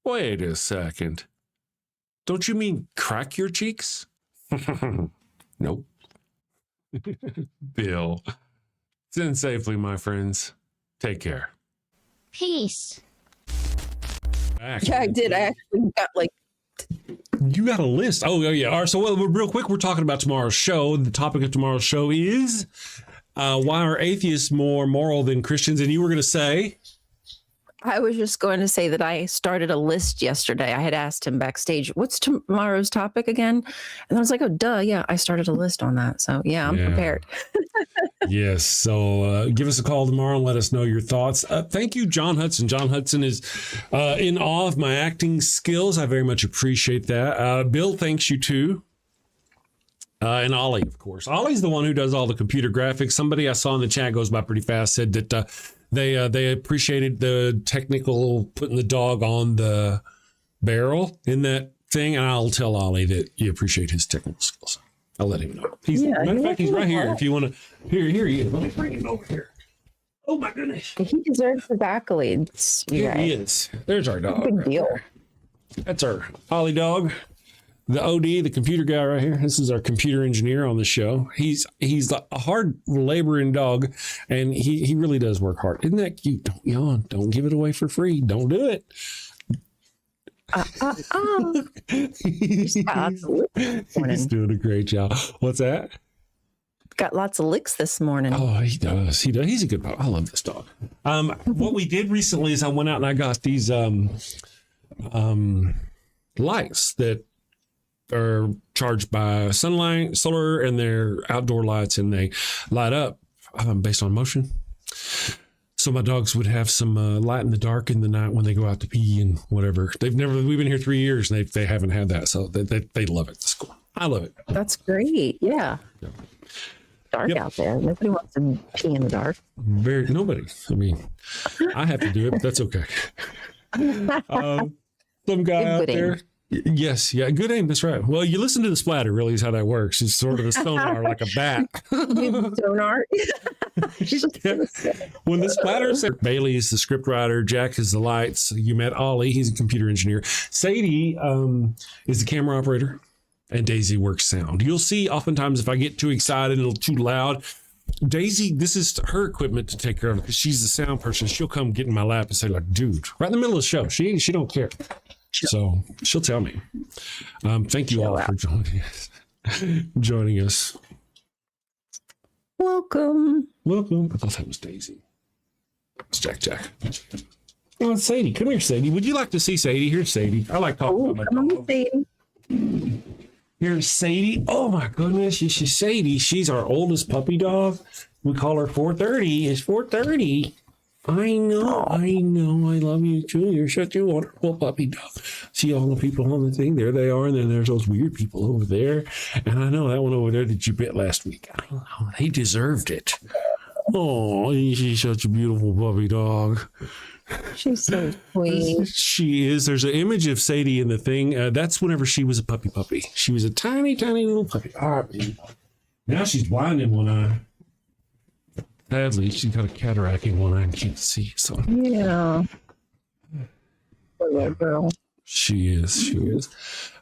Wait a second. Don't you mean crack your cheeks? Nope. Bill. Send safely, my friends. Take care. Peace. Yeah, I did. I actually got like... You got a list. Oh, yeah. All right. So, well, real quick, we're talking about tomorrow's show. The topic of tomorrow's show is why are atheists more moral than Christians? And you were going to say... I was just going to say that I started a list yesterday. I had asked him backstage, what's tomorrow's topic again? And I was like, oh, duh. Yeah, I started a list on that. So, yeah, I'm prepared. Yes. So give us a call tomorrow and let us know your thoughts. Thank you, John Hudson. John Hudson is in awe of my acting skills. I very much appreciate that. Bill thanks you too. And Ollie, of course. Ollie's the one who does all the computer graphics. Somebody I saw in the chat goes by pretty fast said that they appreciated the technical putting the dog on the barrel in that thing. And I'll tell Ollie that you appreciate his technical skills. I'll let him know. Matter of fact, he's right here. If you want to, here he is. Let me bring him over here. Oh my goodness. He deserves his accolades. Here he is. There's our dog. Big deal. That's our Ollie dog. The OD, the computer guy right here. This is our computer engineer on the show. He's a hard laboring dog, and he really does work hard. Isn't that cute? Don't yawn. Don't give it away for free. Don't do it. He's doing a great job. What's that? Got lots of licks this morning. Oh, he does. He's a good dog. I love this dog. What we did recently is I went out and I got these lights that are charged by sunlight, solar, and they're outdoor lights, and they light up based on motion. So my dogs would have some light in the dark in the night when they go out to pee and whatever. We've been here 3 years and they haven't had that. So they love it. It's cool. I love it. That's great. Yeah. Yep. Dark out there. Nobody wants to pee in the dark. Nobody. I mean, I have to do it, but that's okay. Some guy out there. Yes, yeah, good aim. That's right. Well, you listen to the splatter. Really, is how that works. It's sort of a sonar, like a bat. Sonar. Yeah. When the splatter, Bailey is the script writer. Jack is the lights. You met Ollie. He's a computer engineer. Sadie is the camera operator, and Daisy works sound. You'll see oftentimes if I get too excited and too loud, Daisy, this is her equipment to take care of because she's the sound person. She'll come get in my lap and say, like, dude, right in the middle of the show. She don't care. So she'll tell me. Thank you all for joining us. Welcome. I thought that was Daisy. It's Jack. Oh, it's Sadie. Come here, Sadie. Would you like to see Sadie? Here's Sadie. I like talking about my dog. Sadie. Here's Sadie. Oh my goodness. She's Sadie. She's our oldest puppy dog. We call her 430. It's 430. I know. I love you too. You're such a wonderful puppy dog. See all the people on the thing? There they are. And then there's those weird people over there. And I know that one over there that you bit last week. I know. He deserved it. Oh, she's such a beautiful puppy dog. She's so sweet. She is. There's an image of Sadie in the thing. That's whenever she was a puppy. She was a tiny, tiny little puppy. All right, baby. Now she's blind in one eye. Sadly, she's got a cataract in one eye and can't see. So yeah, little girl. She is.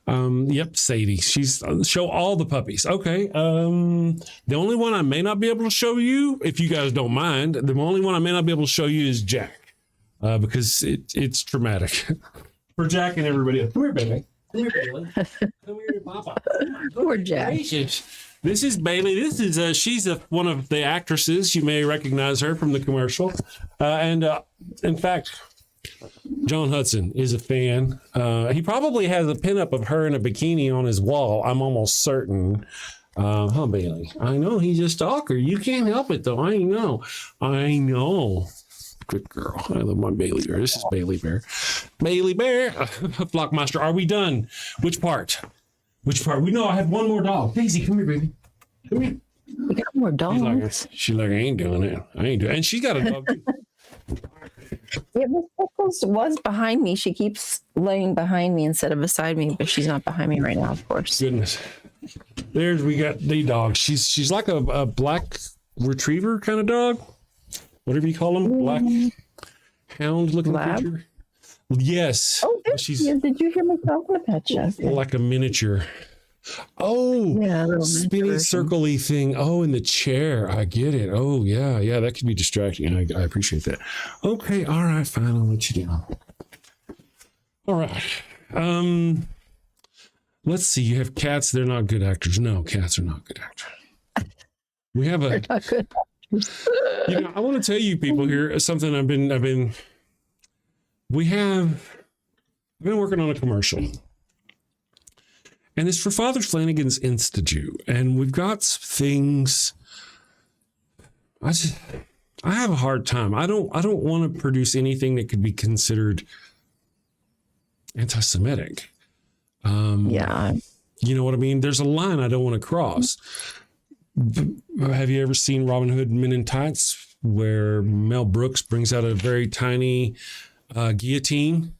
Yep, Sadie. She's show all the puppies. Okay. The only one I may not be able to show you, if you guys don't mind, the only one I may not be able to show you is Jack, because it's traumatic for Jack and everybody else. Come here, baby. Come here, Bailey. Come here, Papa. Poor Jack. Gracious. This is Bailey. This is she's one of the actresses. You may recognize her from the commercial. And in fact, John Hudson is a fan. He probably has a pinup of her in a bikini on his wall. I'm almost certain. Huh, Bailey? I know he's a stalker. You can't help it, though. I know. Good girl. I love my Bailey Bear. This is Bailey Bear. Bailey Bear. Flockmaster, are we done? Which part? We know I have one more dog. Daisy, come here, baby. Come here. We got more dogs. She's like, I ain't doing it. And she got a dog too. Yeah, Miss Pickles was behind me. She keeps laying behind me instead of beside me, but she's not behind me right now, of course. Goodness. We got the dog. She's like a black retriever kind of dog. Whatever you call them. Black hound looking creature. Yes. Oh, there she is. Did you hear me talking about that? Like a miniature. Oh, yeah, spinny circle-y thing. Oh, in the chair. I get it. Oh, yeah. That could be distracting. I appreciate that. Okay. All right. Fine. I'll let you down. All right. Let's see. You have cats. They're not good actors. No, cats are not good actors. We have a. Not good actors. I want to tell you people here something I've been working on a commercial, and it's for Father Flanagan's Institute, and we've got things. I have a hard time. I don't want to produce anything that could be considered anti-Semitic. Yeah, you know what I mean. There's a line I don't want to cross. Have you ever seen Robin Hood Men in Tights, where Mel Brooks brings out a very tiny guillotine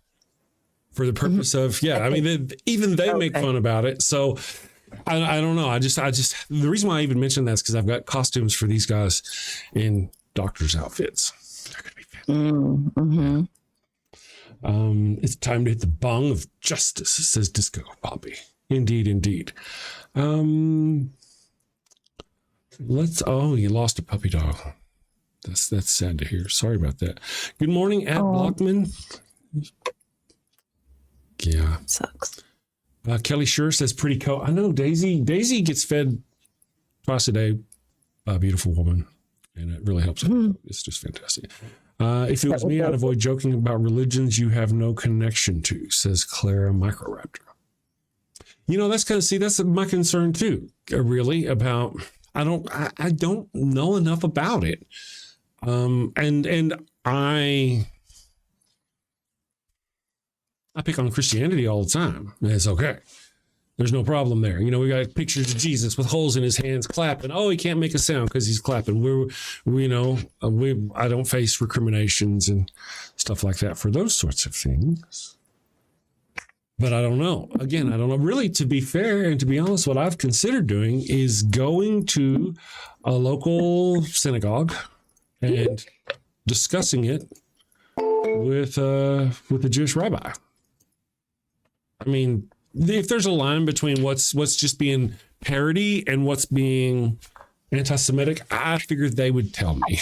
for the purpose of, I mean, even they make fun about it. So I don't know. I just, the reason why I even mentioned that is because I've got costumes for these guys in doctor's outfits. They're going to be fantastic. It's time to hit the bong of justice, says Disco Poppy. Indeed. You lost a puppy dog. That's sad to hear. Sorry about that. Good morning, Ad Blockman. Yeah. Sucks. Kelly Sure says pretty cool. I know Daisy gets fed twice a day by a beautiful woman, and it really helps. It's just fantastic. If it was me, I'd avoid joking about religions you have no connection to, says Clara Microraptor. That's my concern too, really, about I don't know enough about it. And I pick on Christianity all the time. It's okay. There's no problem there. You know, we got pictures of Jesus with holes in his hands clapping. Oh, he can't make a sound because he's clapping. I don't face recriminations and stuff like that for those sorts of things. But I don't know. Again, I don't know. Really, to be fair and to be honest, what I've considered doing is going to a local synagogue and discussing it with a Jewish rabbi. I mean, if there's a line between what's just being parody and what's being anti-Semitic, I figured they would tell me.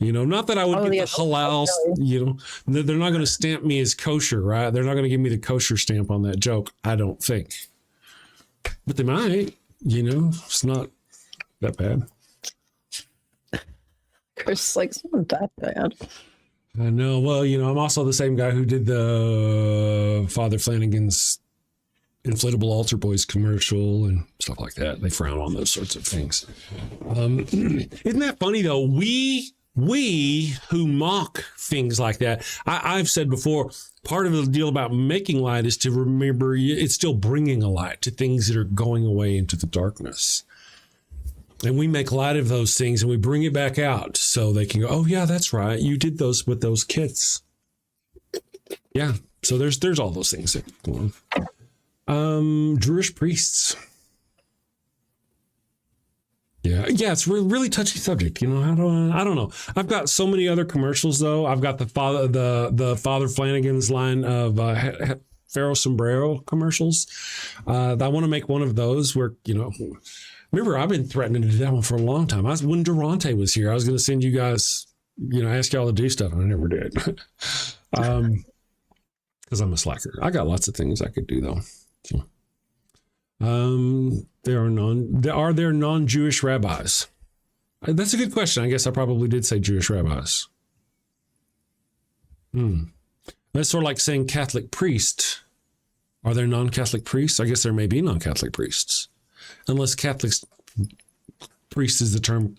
You know, not that I would get the halal, you know, they're not going to stamp me as kosher, right? They're not going to give me the kosher stamp on that joke, I don't think. But they might, you know, it's not that bad. Chris, like, it's not that bad. I know. Well, you know, I'm also the same guy who did the Father Flanagan's inflatable altar boys commercial and stuff like that. They frown on those sorts of things. Isn't that funny, though? We who mock things like that, I've said before, part of the deal about making light is to remember it's still bringing a light to things that are going away into the darkness. And we make light of those things and we bring it back out so they can go, oh, yeah, that's right. You did those with those kids. Yeah. So there's all those things that go on. Jewish priests. Yeah, it's a really touchy subject. You know, I don't know. I've got so many other commercials though. I've got the Father Flanagan's line of Pharaoh Sombrero commercials. I want to make one of those where, you know, remember I've been threatening to do that one for a long time. When Durante was here, I was going to send you guys, you know, ask y'all to do stuff, and I never did. Because I'm a slacker. I got lots of things I could do though. So. Are there non-Jewish rabbis? That's a good question. I guess I probably did say Jewish rabbis. That's sort of like saying Catholic priest. Are there non-Catholic priests? I guess there may be non-Catholic priests. Unless Catholics, priest is the term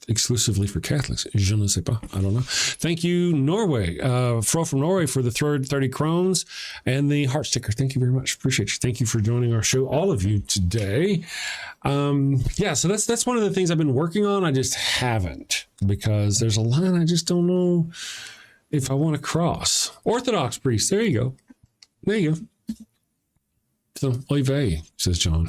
exclusively for Catholics. Je ne sais pas. I don't know. Thank you, Norway. Fro from Norway for the 30 crowns and the heart sticker. Thank you very much. Appreciate you. Thank you for joining our show, all of you today. So that's one of the things I've been working on. I just haven't, because there's a line I just don't know if I want to cross. Orthodox priest. There you go. There you go. So, oy vey, says John.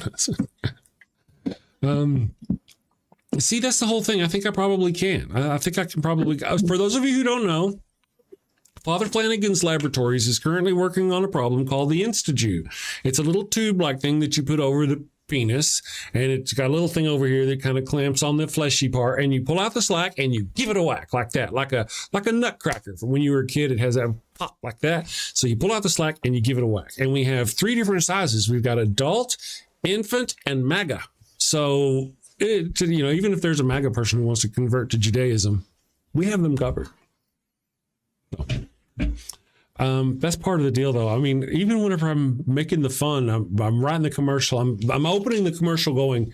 See, that's the whole thing. I think I probably can. I think I can probably. For those of you who don't know, Father Flanagan's Laboratories is currently working on a problem called the Insta-Jew. It's a little tube-like thing that you put over the penis, and it's got a little thing over here that kind of clamps on the fleshy part, and you pull out the slack and you give it a whack like that, like a nutcracker. From when you were a kid, it has that pop like that. So you pull out the slack and you give it a whack. And we have 3 different sizes. We've got adult, infant, and MAGA. So, even if there's a MAGA person who wants to convert to Judaism, we have them covered. That's part of the deal, though. I mean, even whenever I'm making the fun, I'm writing the commercial, I'm opening the commercial going,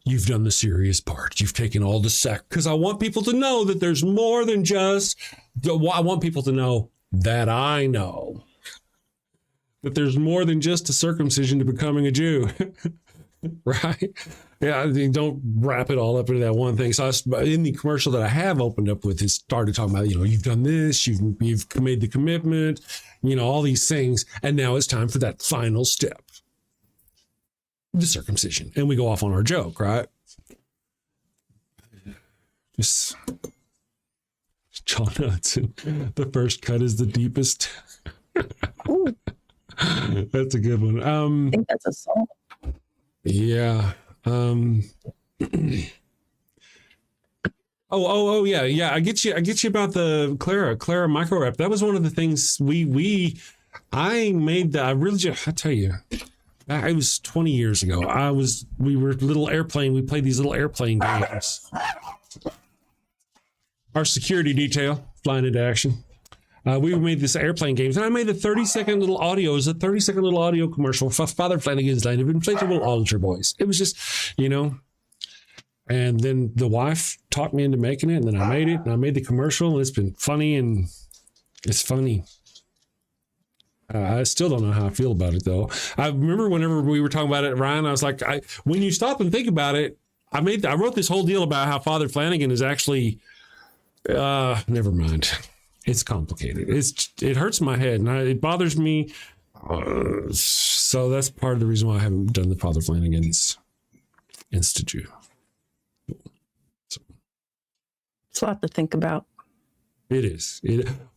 you've done the serious part. You've taken all the sack. Because I want people to know that there's more than just, I want people to know that I know that there's more than just a circumcision to becoming a Jew. Right? Yeah, don't wrap it all up into that one thing. So in the commercial that I have opened up with, is started talking about, you've done this, you've made the commitment, all these things. And now it's time for that final step, the circumcision. And we go off on our joke, right? Just John Hudson, the first cut is the deepest. That's a good one. I think that's a song. Yeah. Yeah. I get you about the Clara micro rep. That was one of the things I made that. I tell you, it was 20 years ago. We were little airplane. We played these little airplane games. Our security detail flying into action. We made this airplane games, and I made a 30-second little audio. It was a 30-second little audio commercial for Father Flanagan's line of inflatable altar boys. It was just, And then the wife talked me into making it, and then I made it, and I made the commercial, and it's been funny, and it's funny. I still don't know how I feel about it, though. I remember whenever we were talking about it, Ryan, I was like, when you stop and think about it, I wrote this whole deal about how Father Flanagan is actually, never mind. It's complicated. It hurts my head, and it bothers me. So that's part of the reason why I haven't done the Father Flanagan's Institute. So. It's a lot to think about. It is.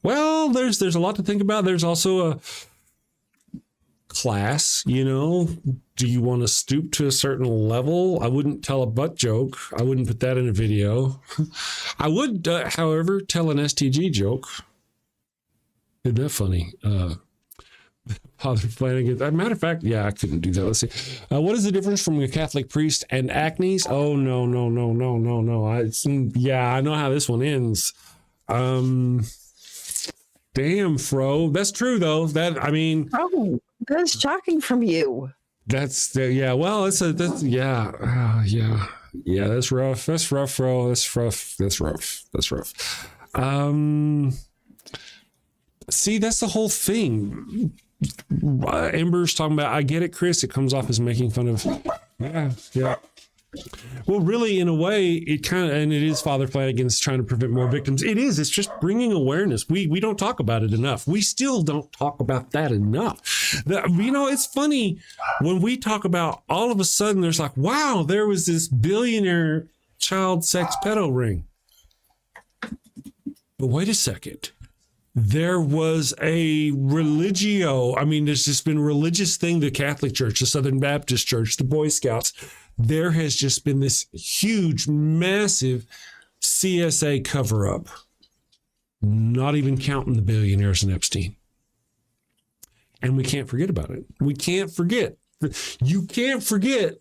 Well, there's a lot to think about. There's also a class, do you want to stoop to a certain level? I wouldn't tell a butt joke. I wouldn't put that in a video. I would, however, tell an STG joke. Isn't that funny? Father Flanagan. As a matter of fact, yeah, I couldn't do that. Let's see. What is the difference from a Catholic priest and acne? Oh, no. I know how this one ends. Damn, Fro. That's true, though. Oh, that's shocking from you. That's well, that's rough. That's rough, Fro. That's rough. See, that's the whole thing. Amber's talking about, I get it, Chris. It comes off as making fun of. Yeah. Well, really, in a way, it kind of, and it is Father Flanagan's trying to prevent more victims. It is. It's just bringing awareness. We don't talk about it enough. We still don't talk about that enough. It's funny when we talk about, all of a sudden, there's like, wow, there was this billionaire child sex pedo ring. But wait a second. There was a there's just been a religious thing, the Catholic Church, the Southern Baptist Church, the Boy Scouts. There has just been this huge, massive CSA cover-up, not even counting the billionaires and Epstein. And we can't forget about it. We can't forget. You can't forget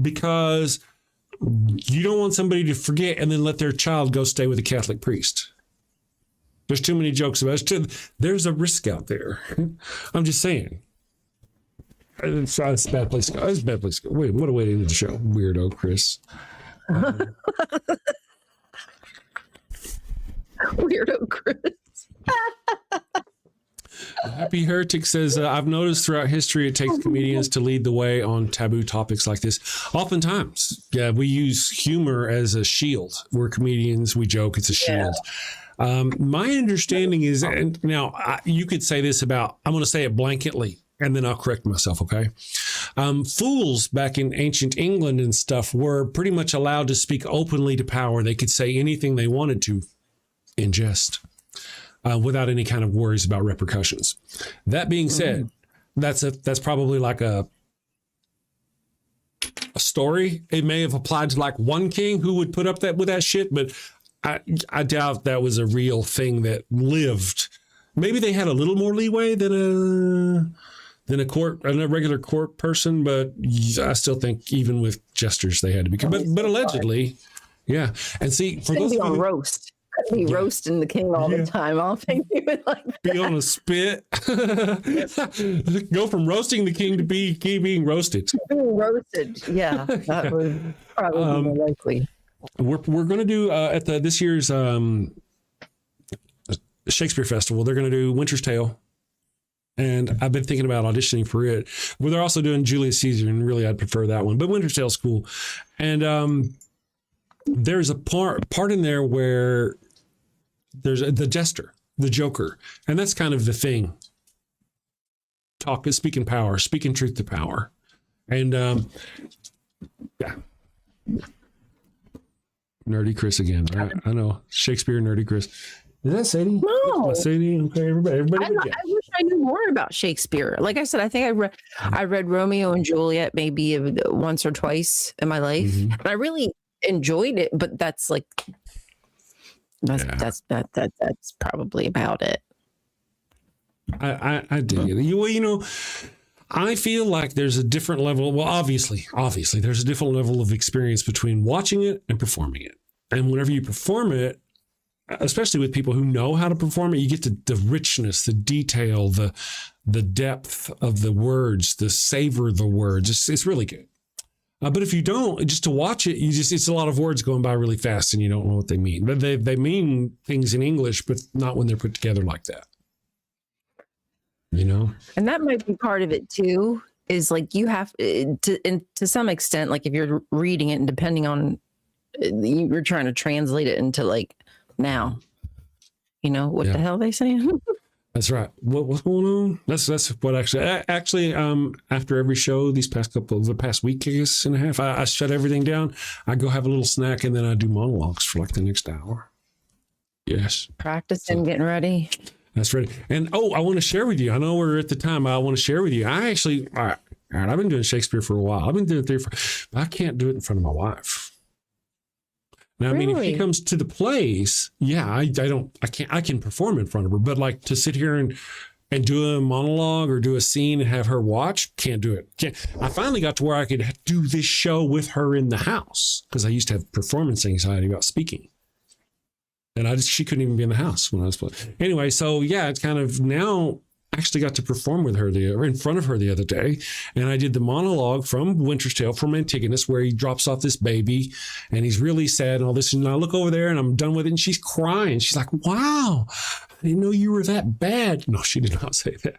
because you don't want somebody to forget and then let their child go stay with a Catholic priest. There's too many jokes about it. There's a risk out there. I'm just saying. It's a bad place to go. It's a bad place to go. Wait, what a way to end the show. Weirdo, Chris. Weirdo, Chris. Happy Heretic says, I've noticed throughout history it takes comedians to lead the way on taboo topics like this. Oftentimes, we use humor as a shield. We're comedians, we joke, it's a shield. My understanding is, and now you could say this about, I'm going to say it blanketly, and then I'll correct myself, okay? Fools back in ancient England and stuff were pretty much allowed to speak openly to power. They could say anything they wanted to in jest without any kind of worries about repercussions. That being said, that's probably like a story. It may have applied to like one king who would put up with that shit, but I doubt that was a real thing that lived. Maybe they had a little more leeway than a regular court person, but I still think even with jesters they had to be. But allegedly, yeah. And see, for those on roast, be roasting the king all the time. I'll think you would like be on a spit. Go from roasting the king to being roasted. Being roasted, yeah, that would probably be more likely. We're going to do at this year's Shakespeare Festival. They're going to do Winter's Tale, and I've been thinking about auditioning for it. Well, they're also doing Julius Caesar, and really I'd prefer that one. But Winter's Tale's cool, and there's a part in there where there's the jester, the Joker, and that's kind of the thing. Speaking power, speaking truth to power, and yeah. Nerdy Chris again. I know. Shakespeare, Nerdy Chris. Is that Sadie? No. Sadie? Okay, everybody. I wish I knew more about Shakespeare. Like I said, I think I read Romeo and Juliet maybe once or twice in my life. Mm-hmm. And I really enjoyed it, but that's probably about it. I dig it. Well, I feel like there's a different level. Well, obviously, there's a different level of experience between watching it and performing it. And whenever you perform it, especially with people who know how to perform it, you get the richness, the detail, the depth of the words, the savor of the words. It's really good. But if you don't, just to watch it, it's a lot of words going by really fast and you don't know what they mean. But they mean things in English, but not when they're put together like that. You know? And that might be part of it too, is like you have to some extent, like if you're reading it and depending on, you're trying to translate it into like now, you know, what the hell are they saying? That's right. What's going on? That's what actually after every show, the past week and a half, I shut everything down. I go have a little snack and then I do monologues for like the next hour. Yes. Practicing, getting ready. That's right. And I want to share with you. I know we're at the time. I want to share with you. I actually, all right, I've been doing Shakespeare for a while. I've been doing theater but I can't do it in front of my wife. Now, Really? I mean, if she comes to the plays, I can perform in front of her, but like to sit here and do a monologue or do a scene and have her watch, can't do it. I finally got to where I could do this show with her in the house because I used to have performance anxiety about speaking. And she couldn't even be in the house when I was playing. Anyway, so it's kind of now actually got to perform with her in front of her the other day. And I did the monologue from Winter's Tale from Antigonus, where he drops off this baby and he's really sad and all this. And I look over there and I'm done with it. And she's crying. She's like, wow, I didn't know you were that bad. No, she did not say that.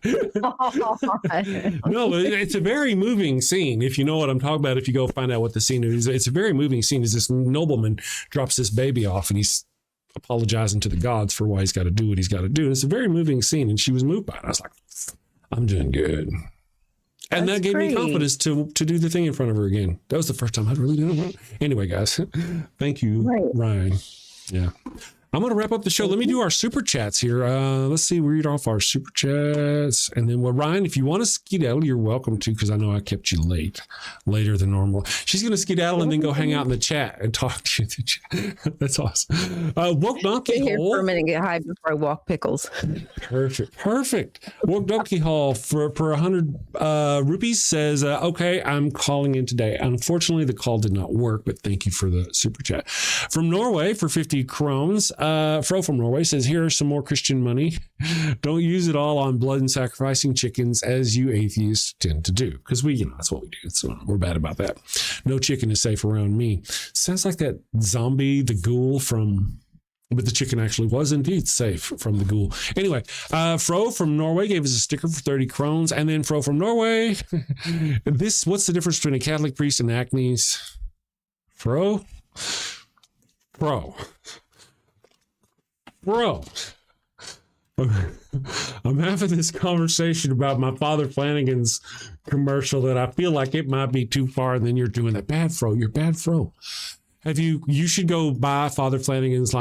No, it's a very moving scene. If you know what I'm talking about, if you go find out what the scene is, it's a very moving scene. As this nobleman drops this baby off and he's apologizing to the gods for why he's got to do what he's got to do. It's a very moving scene, and she was moved by it. I was like, I'm doing good. And that gave me confidence to do the thing in front of her again. That was the first time I'd really done it. Anyway, guys, thank you, Ryan. Yeah. I'm going to wrap up the show. Let me do our super chats here. Let's see. We read off our super chats. And then, Ryan, if you want to skedaddle, you're welcome to, because I know I kept you later than normal. She's going to skedaddle and then go hang out in the chat and talk to you. That's awesome. Woke Donkey Stay here Hole. for a minute and get high before I walk pickles. Perfect. Woke Donkey Hall for 100 rupees says, okay, I'm calling in today. Unfortunately, the call did not work, but thank you for the super chat. From Norway for 50 krones. Fro from Norway says, here are some more Christian money. Don't use it all on blood and sacrificing chickens as you atheists tend to do. Because that's what we do. So we're bad about that. No chicken is safe around me. Sounds like that zombie, the ghoul but the chicken actually was indeed safe from the ghoul. Anyway, Fro from Norway gave us a sticker for 30 krones. And then Fro from Norway, what's the difference between a Catholic priest and acnes? Fro? Bro, I'm having this conversation about my Father Flanagan's commercial that I feel like it might be too far, and then you're doing that. Bad Fro, you're bad Fro. You should go buy one of Father Flanagan's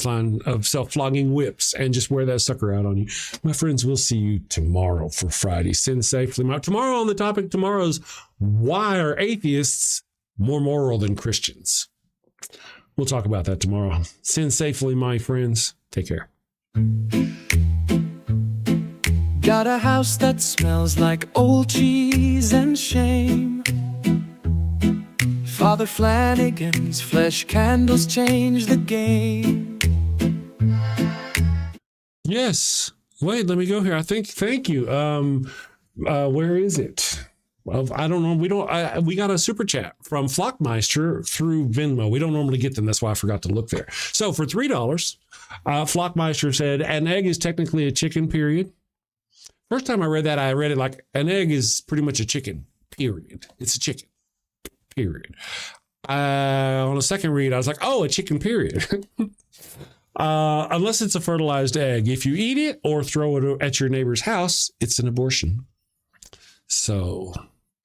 line of self-flogging whips and just wear that sucker out on you. My friends, we'll see you tomorrow for Friday. Sin safely. Tomorrow on the topic, tomorrow's why are atheists more moral than Christians? We'll talk about that tomorrow. Sin safely, my friends. Take care. Got a house that smells like old cheese and shame. Father Flanagan's flesh candles change the game. Yes. Wait, let me go here. Thank you. Where is it? I don't know. We got a super chat from Flockmeister through Venmo. We don't normally get them. That's why I forgot to look there. So for $3, Flockmeister said, an egg is technically a chicken, period. First time I read it like an egg is pretty much a chicken, period. It's a chicken, period. On a second read, I was like, oh, a chicken, period. Unless it's a fertilized egg. If you eat it or throw it at your neighbor's house, it's an abortion. So,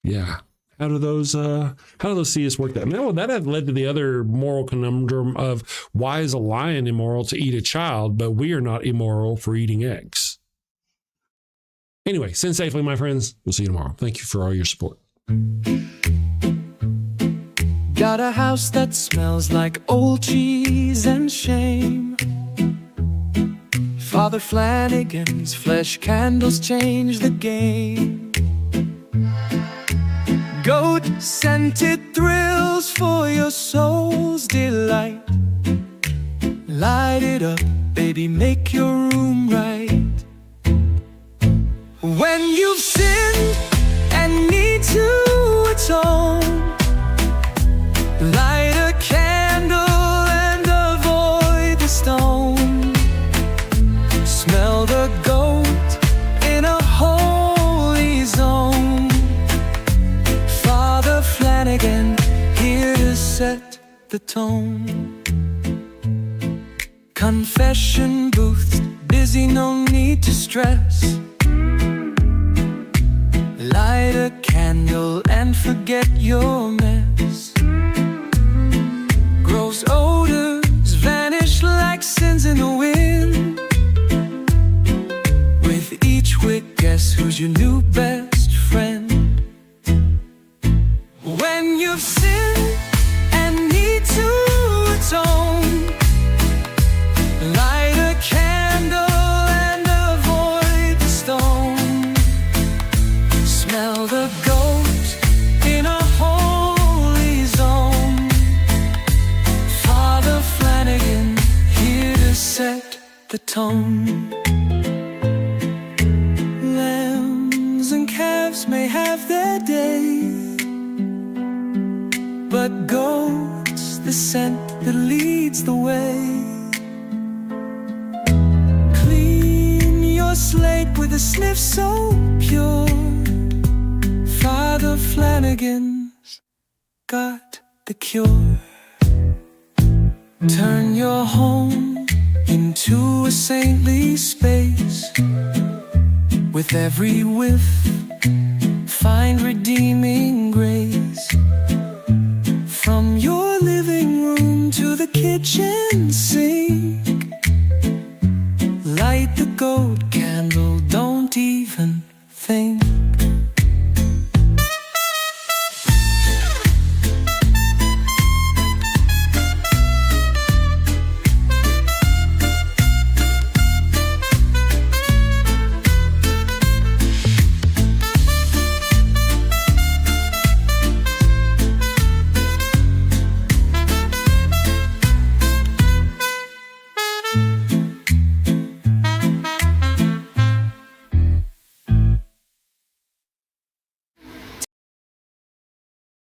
yeah. How do those theists work that? No, that had led to the other moral conundrum of why is a lion immoral to eat a child, but we are not immoral for eating eggs? Anyway, sin safely, my friends. We'll see you tomorrow. Thank you for all your support. Got a house that smells like old cheese and shame. Father Flanagan's flesh candles change the game. Goat-scented thrills for your soul's delight. Light it up, baby, make your room right. When you've sinned and need to atone, set the tone. Confession booths, busy, no need to stress. Light a candle and forget your mess. Gross odors vanish like sins in the wind. With each wick, guess who's your new best friend? When you've sinned and need to atone, light a candle and avoid the stone. Smell the goat in a holy zone. Father Flanagan, here to set the tone. Lambs and calves may have their day, but goat's the scent that leads the way. Clean your slate with a sniff so pure. Father Flanagan's got the cure. Turn your home into a saintly space. With every whiff, find redeeming grace. From your living room to the kitchen sink, light the gold candle, don't even think.